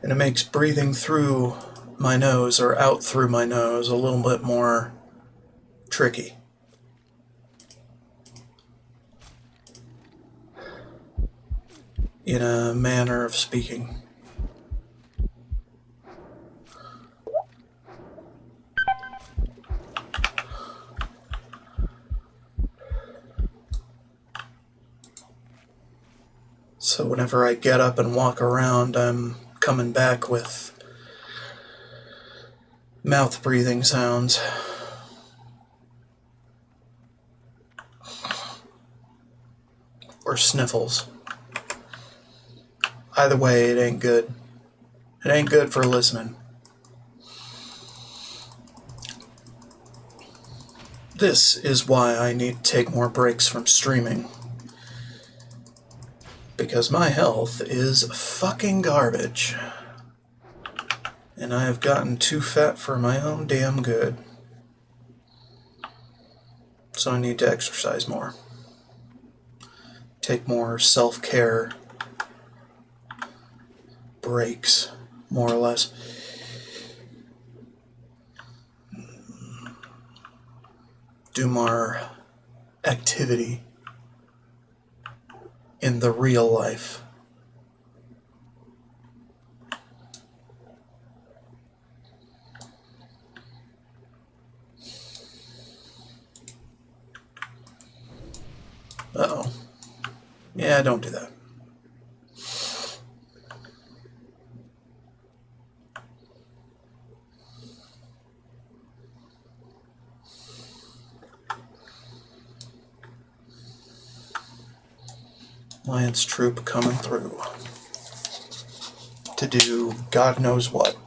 and it makes breathing through my nose or out through my nose a little bit more tricky. In a manner of speaking. So whenever I get up and walk around, I'm coming back with mouth breathing sounds. Or sniffles. Either way, it ain't good. It ain't good for listening. This is why I need to take more breaks from streaming. Because my health is fucking garbage. And I have gotten too fat for my own damn good. So I need to exercise more. Take more self-care breaks, more or less. Do more activity in the real life. Uh-oh. Yeah, don't do that. Lance troop coming through to do God knows what.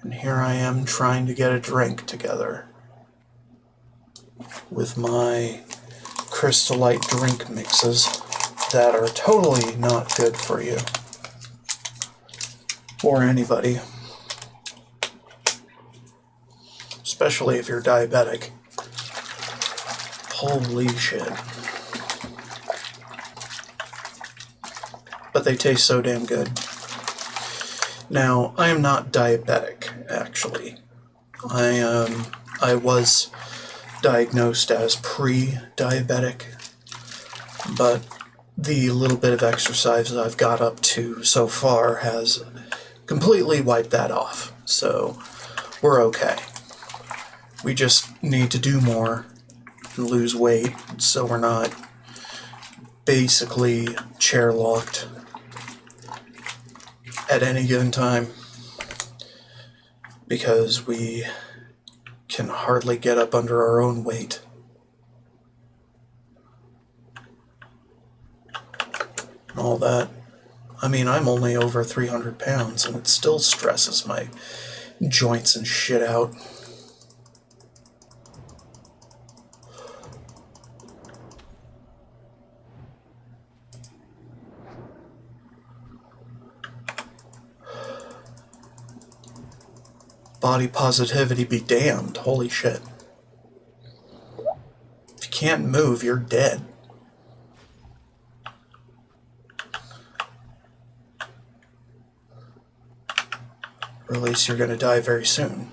And here I am trying to get a drink together with my crystallite drink mixes that are totally not good for you or anybody, especially if you're diabetic. Holy shit. But they taste so damn good. Now, I am not diabetic, actually. I was diagnosed as pre-diabetic, but the little bit of exercise that I've got up to so far has completely wiped that off. So, we're okay. We just need to do more and lose weight so we're not basically chair-locked at any given time, because we can hardly get up under our own weight. And all that. I mean, I'm only over 300 pounds, and it still stresses my joints and shit out. Body positivity be damned. Holy shit. If you can't move, you're dead. at least you're going to die very soon.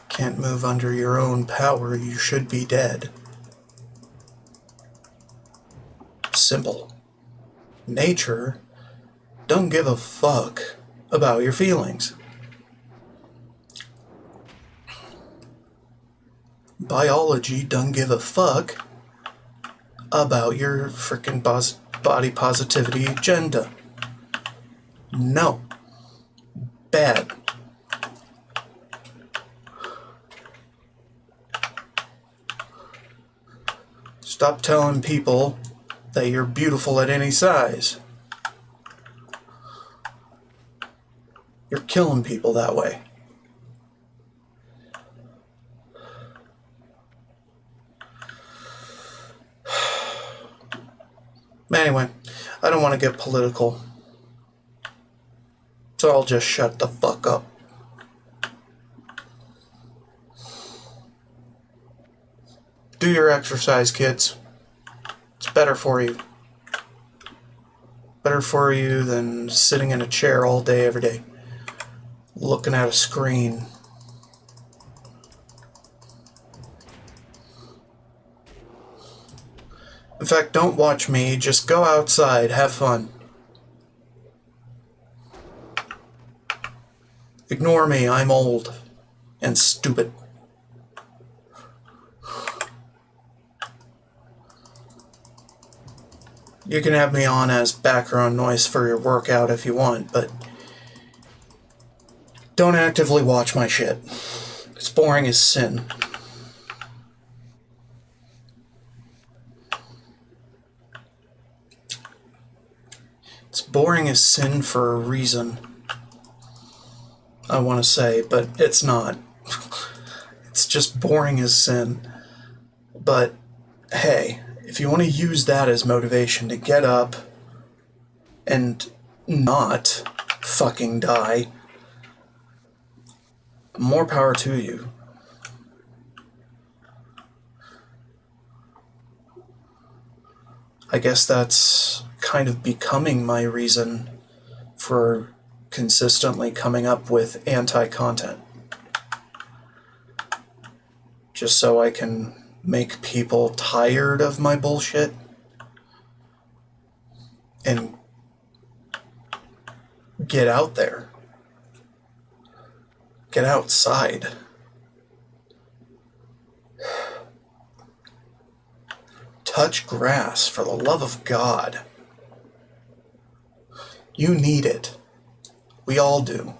Can't move under your own power, you should be dead. Simple. Nature don't give a fuck about your feelings. Biology don't give a fuck about your frickin' body positivity agenda. No. Bad. Stop telling people that you're beautiful at any size. You're killing people that way. Anyway, I don't want to get political, so I'll just shut the fuck up. Do your exercise, kids. It's better for you. Better for you than sitting in a chair all day, every day, looking at a screen. In fact, don't watch me. Just go outside. Have fun. Ignore me. I'm old and stupid. You can have me on as background noise for your workout if you want, but don't actively watch my shit. It's boring as sin. It's boring as sin for a reason, I want to say, but it's not. It's just boring as sin. But hey, if you want to use that as motivation to get up and not fucking die, more power to you. I guess that's kind of becoming my reason for consistently coming up with anti-content. Just so I can make people tired of my bullshit and get out there. Get outside. Touch grass, for the love of God. You need it. We all do.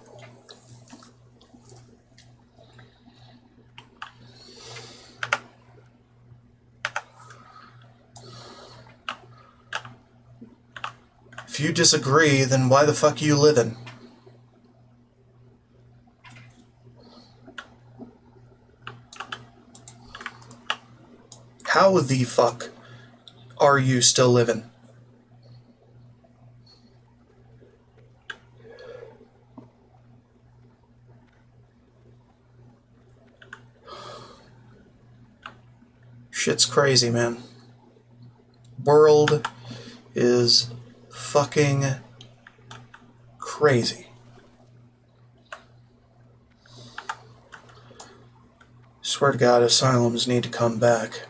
If you disagree, then why the fuck are you living? How the fuck are you still living? Shit's crazy, man. World is fucking crazy. Swear to God, asylums need to come back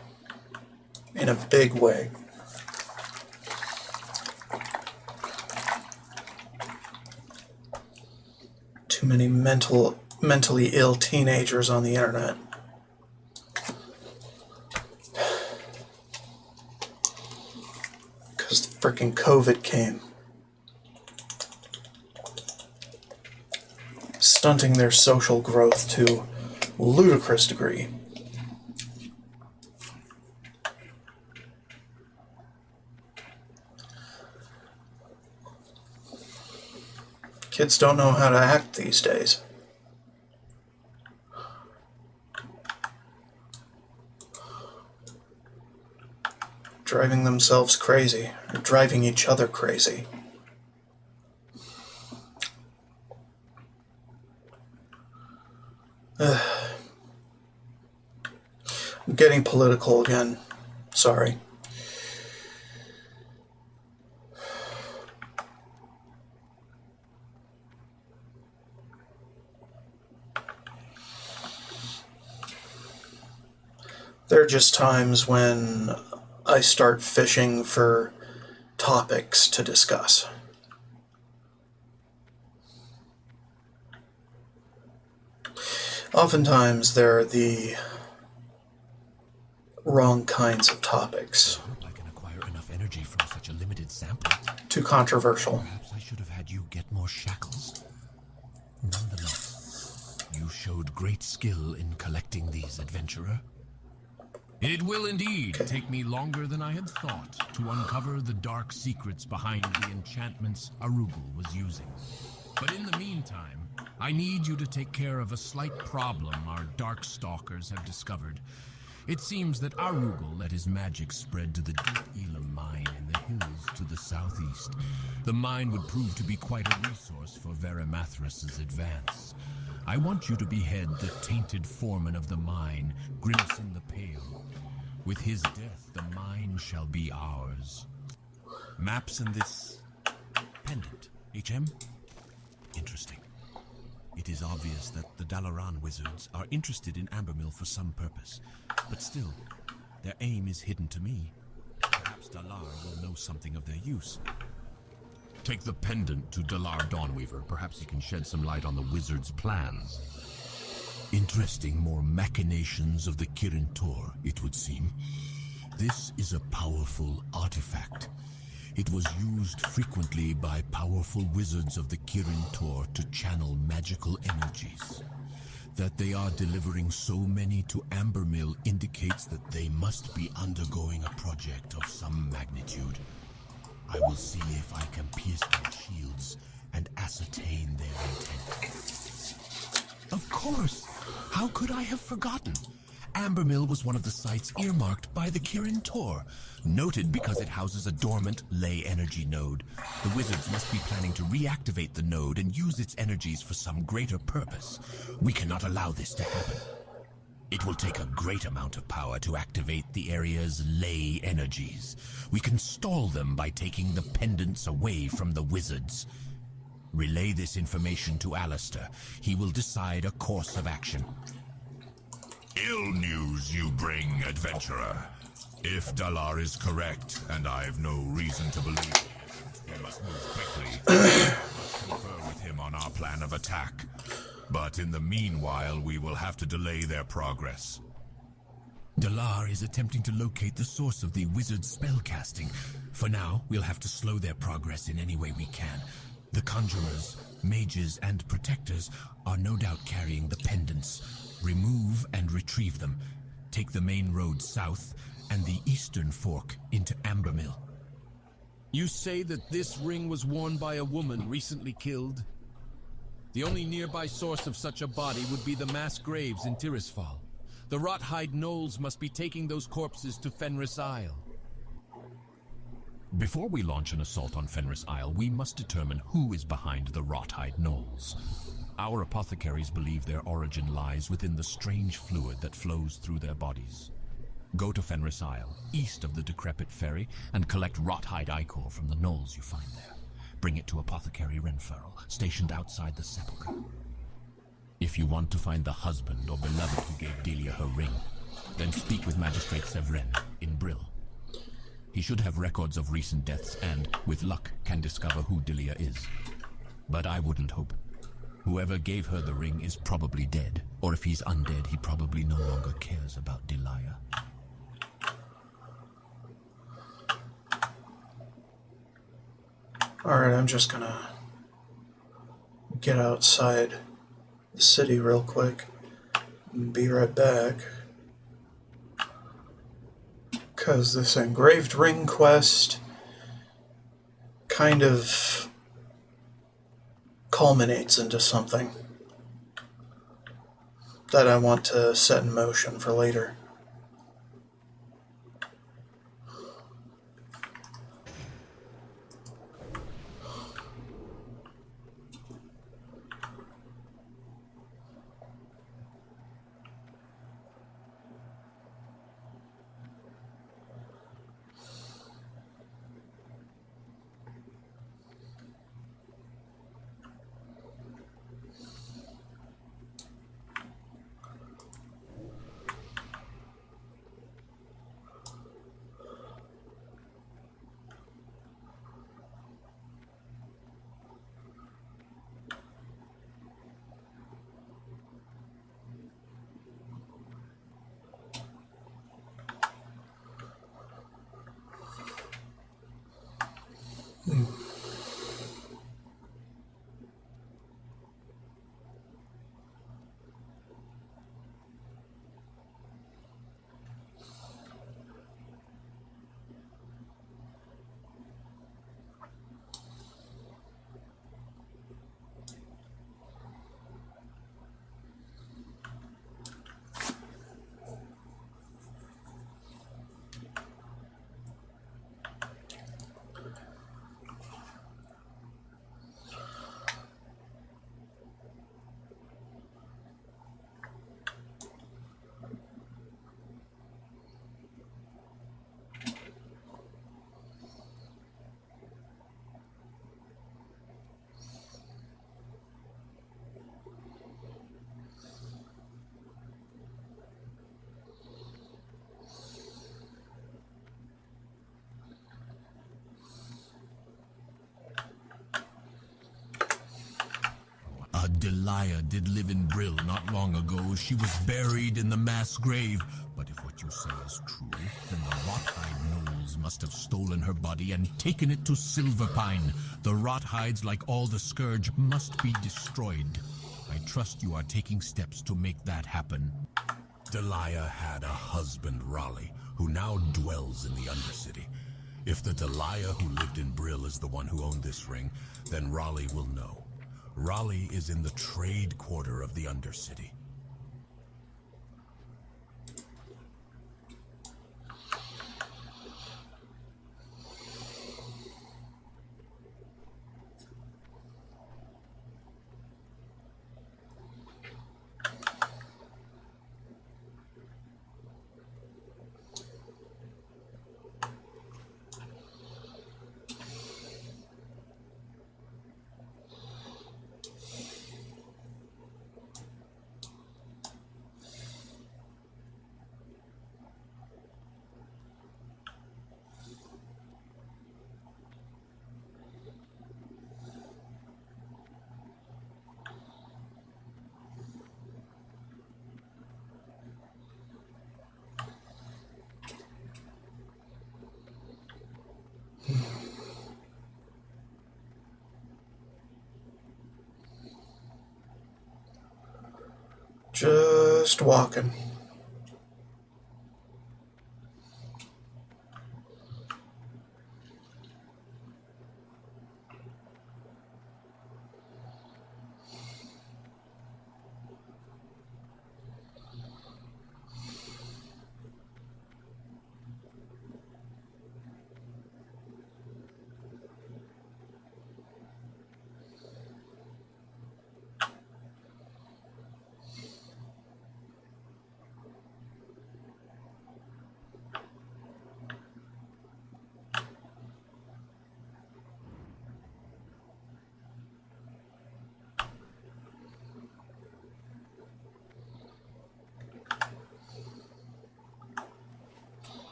in a big way. Too many mentally ill teenagers on the internet. Because frickin' COVID came. Stunting their social growth to a ludicrous degree. Kids don't know how to act these days. Driving themselves crazy, or driving each other crazy. I'm getting political again. Sorry. There are just times when I start fishing for topics to discuss. Oftentimes, there are the wrong kinds of topics. I hope I can acquire enough energy from such a limited sample. Too controversial. Perhaps I should have had you get more shackles. Nonetheless, you showed great skill in collecting these, adventurer. It will indeed take me longer than I had thought to uncover the dark secrets behind the enchantments Arugul was using. But in the meantime, I need you to take care of a slight problem our dark stalkers have discovered. It seems that Arugul let his magic spread to the deep Elam mine in the hills to the southeast. The mine would prove to be quite a resource for Varimathras' advance. I want you to behead the tainted foreman of the mine, Grimson the Pale. With his death, the mine shall be ours. Maps and this pendant, HM? Interesting. It is obvious that the Dalaran wizards are interested in Ambermill for some purpose. But still, their aim is hidden to me. Perhaps Dalar will know something of their use. Take the pendant to Dalar Dawnweaver. Perhaps he can shed some light on the wizard's plans. Interesting, more machinations of the Kirin Tor, it would seem. This is a powerful artifact. It was used frequently by powerful wizards of the Kirin Tor to channel magical energies. That they are delivering so many to Ambermill indicates that they must be undergoing a project of some magnitude. I will see if I can pierce their shields and ascertain their intent. Of course! How could I have forgotten? Ambermill was one of the sites earmarked by the Kirin Tor, noted because it houses a dormant ley energy node. The wizards must be planning to reactivate the node and use its energies for some greater purpose. We cannot allow this to happen. It will take a great amount of power to activate the area's ley energies. We can stall them by taking the pendants away from the wizards. Relay this information to Alistair. He will decide a course of action. Ill news you bring, adventurer. If Dalar is correct, and I've no reason to believe he isn't, we must move quickly. We must confer with him on our plan of attack. But in the meanwhile, we will have to delay their progress. Dalar is attempting to locate the source of the wizard's spellcasting. For now, we'll have to slow their progress in any way we can. The conjurers, mages, and protectors are no doubt carrying the pendants. Remove and retrieve them. Take the main road south and the eastern fork into Ambermill. You say that this ring was worn by a woman recently killed? The only nearby source of such a body would be the mass graves in Tirisfal. The Rothhide Knolls must be taking those corpses to Fenris Isle. Before we launch an assault on Fenris Isle, we must determine who is behind the Rothhide Knolls. Our apothecaries believe their origin lies within the strange fluid that flows through their bodies. Go to Fenris Isle, east of the decrepit ferry, and collect Rothhide ichor from the knolls you find there. Bring it to Apothecary Renfurl, stationed outside the sepulchre. If you want to find the husband or beloved who gave Delia her ring, then speak with Magistrate Severin in Brill. He should have records of recent deaths and, with luck, can discover who Delia is. But I wouldn't hope. Whoever gave her the ring is probably dead, or if he's undead, he probably no longer cares about Delia. Alright, I'm just gonna get outside the city real quick and be right back. Because this engraved ring quest kind of culminates into something that I want to set in motion for later. Delia did live in Brill not long ago. She was buried in the mass grave. But if what you say is true, then the Rothide gnolls must have stolen her body and taken it to Silverpine. The Rothides, like all the Scourge, must be destroyed. I trust you are taking steps to make that happen. Delia had a husband, Raleigh, who now dwells in the Undercity. If the Delia who lived in Brill is the one who owned this ring, then Raleigh will know. Raleigh is in the trade quarter of the Undercity. Just walking.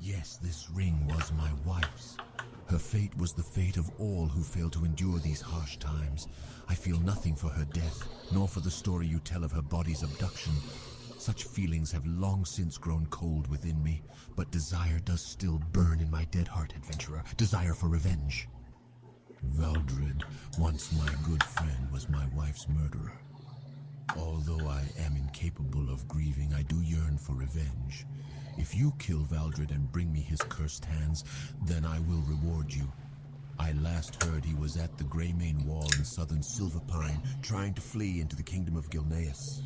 Yes, this ring was my wife's. Her fate was the fate of all who fail to endure these harsh times. I feel nothing for her death, nor for the story you tell of her body's abduction. Such feelings have long since grown cold within me, but desire does still burn in my dead heart, adventurer. Desire for revenge. Valdred, once my good friend, was my wife's murderer. Although I am incapable of grieving, I do yearn for revenge. If you kill Valdred and bring me his cursed hands, then I will reward you. I last heard he was at the Greymane Wall in southern Silverpine, trying to flee into the kingdom of Gilneas.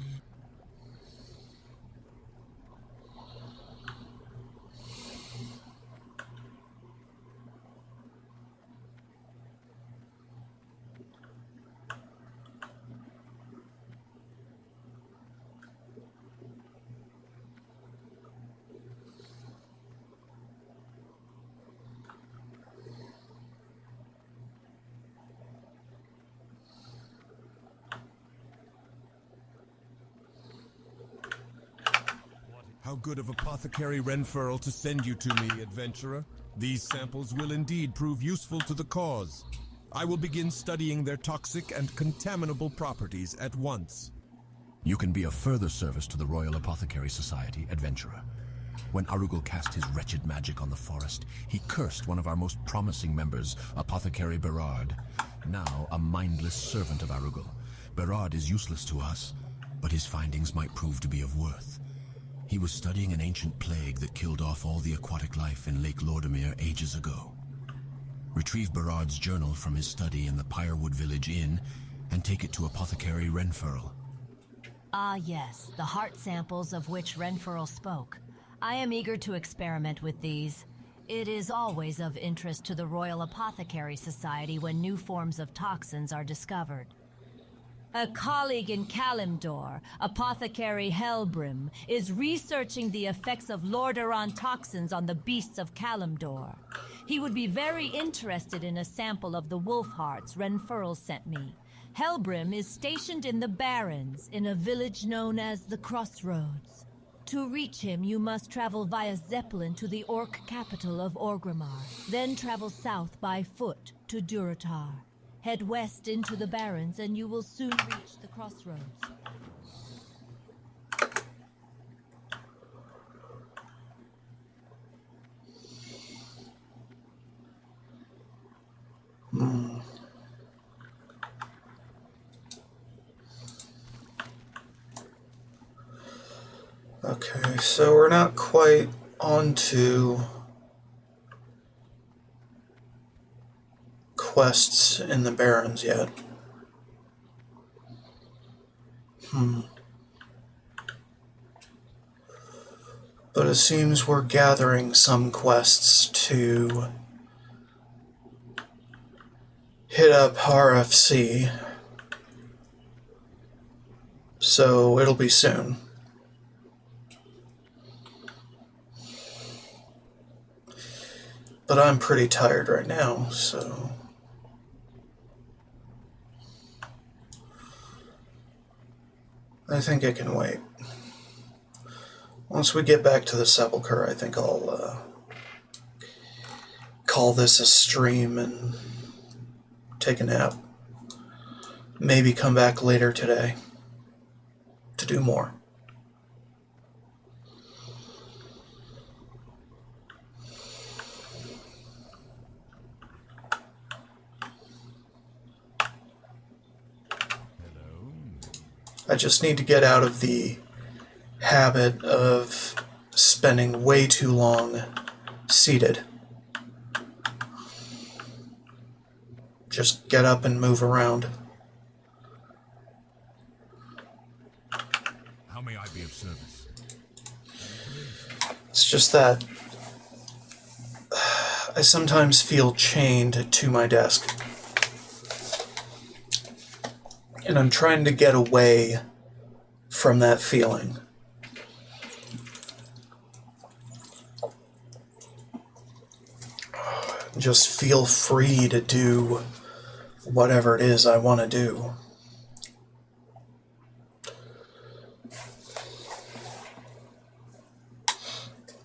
How good of Apothecary Renfurl to send you to me, adventurer. These samples will indeed prove useful to the cause. I will begin studying their toxic and contaminable properties at once. You can be of further service to the Royal Apothecary Society, adventurer. When Arugul cast his wretched magic on the forest, he cursed one of our most promising members, Apothecary Berard. Now a mindless servant of Arugul. Berard is useless to us, but his findings might prove to be of worth. He was studying an ancient plague that killed off all the aquatic life in Lake Lordomir ages ago. Retrieve Berard's journal from his study in the Pirewood Village Inn, and take it to Apothecary Renfurl. Ah yes, the heart samples of which Renfurl spoke. I am eager to experiment with these. It is always of interest to the Royal Apothecary Society when new forms of toxins are discovered. A colleague in Kalimdor, Apothecary Helbrim, is researching the effects of Lordaeron toxins on the beasts of Kalimdor. He would be very interested in a sample of the wolf hearts Renfurl sent me. Helbrim is stationed in the Barrens, in a village known as the Crossroads. To reach him, you must travel via Zeppelin to the Orc capital of Orgrimmar, then travel south by foot to Durotar. Head west into the Barrens and you will soon reach the Crossroads. Okay, so we're not quite onto quests in the Barrens yet. But it seems we're gathering some quests to hit up RFC, so it'll be soon. But I'm pretty tired right now, so I think it can wait. Once we get back to the Sepulchre, I think I'll call this a stream and take a nap. Maybe come back later today to do more. I just need to get out of the habit of spending way too long seated. Just get up and move around. How may I be of service? It's just that I sometimes feel chained to my desk. And I'm trying to get away from that feeling. Just feel free to do whatever it is I want to do.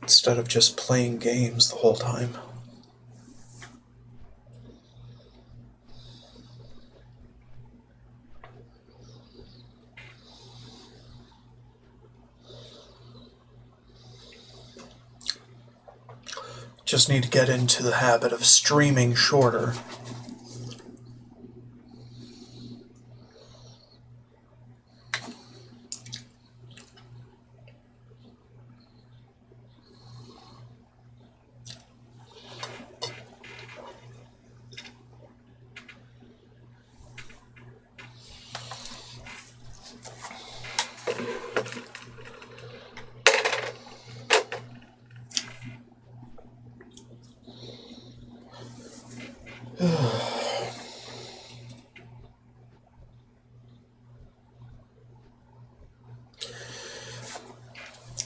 Instead of just playing games the whole time. Just need to get into the habit of streaming shorter.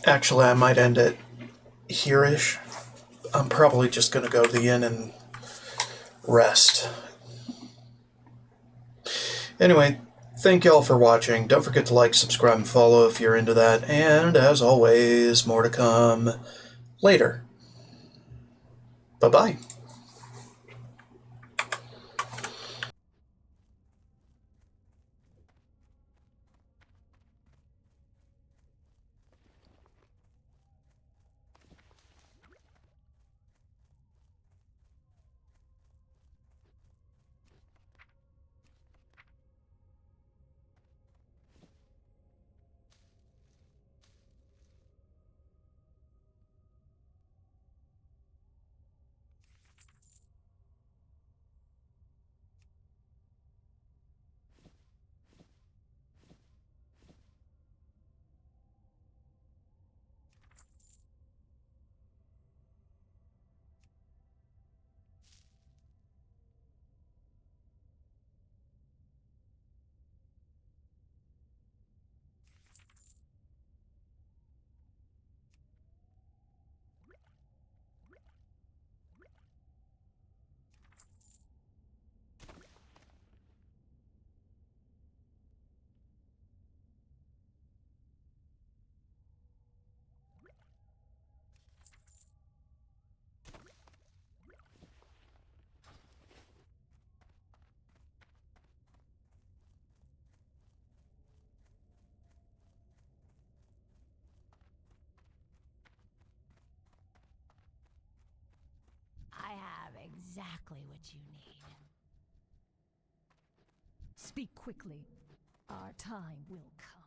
Actually, I might end it here-ish. I'm probably just going to go to the inn and rest. Anyway, thank y'all for watching. Don't forget to like, subscribe, and follow if you're into that. And as always, more to come later. Bye-bye. exactly what you need. Speak quickly. Our time will come.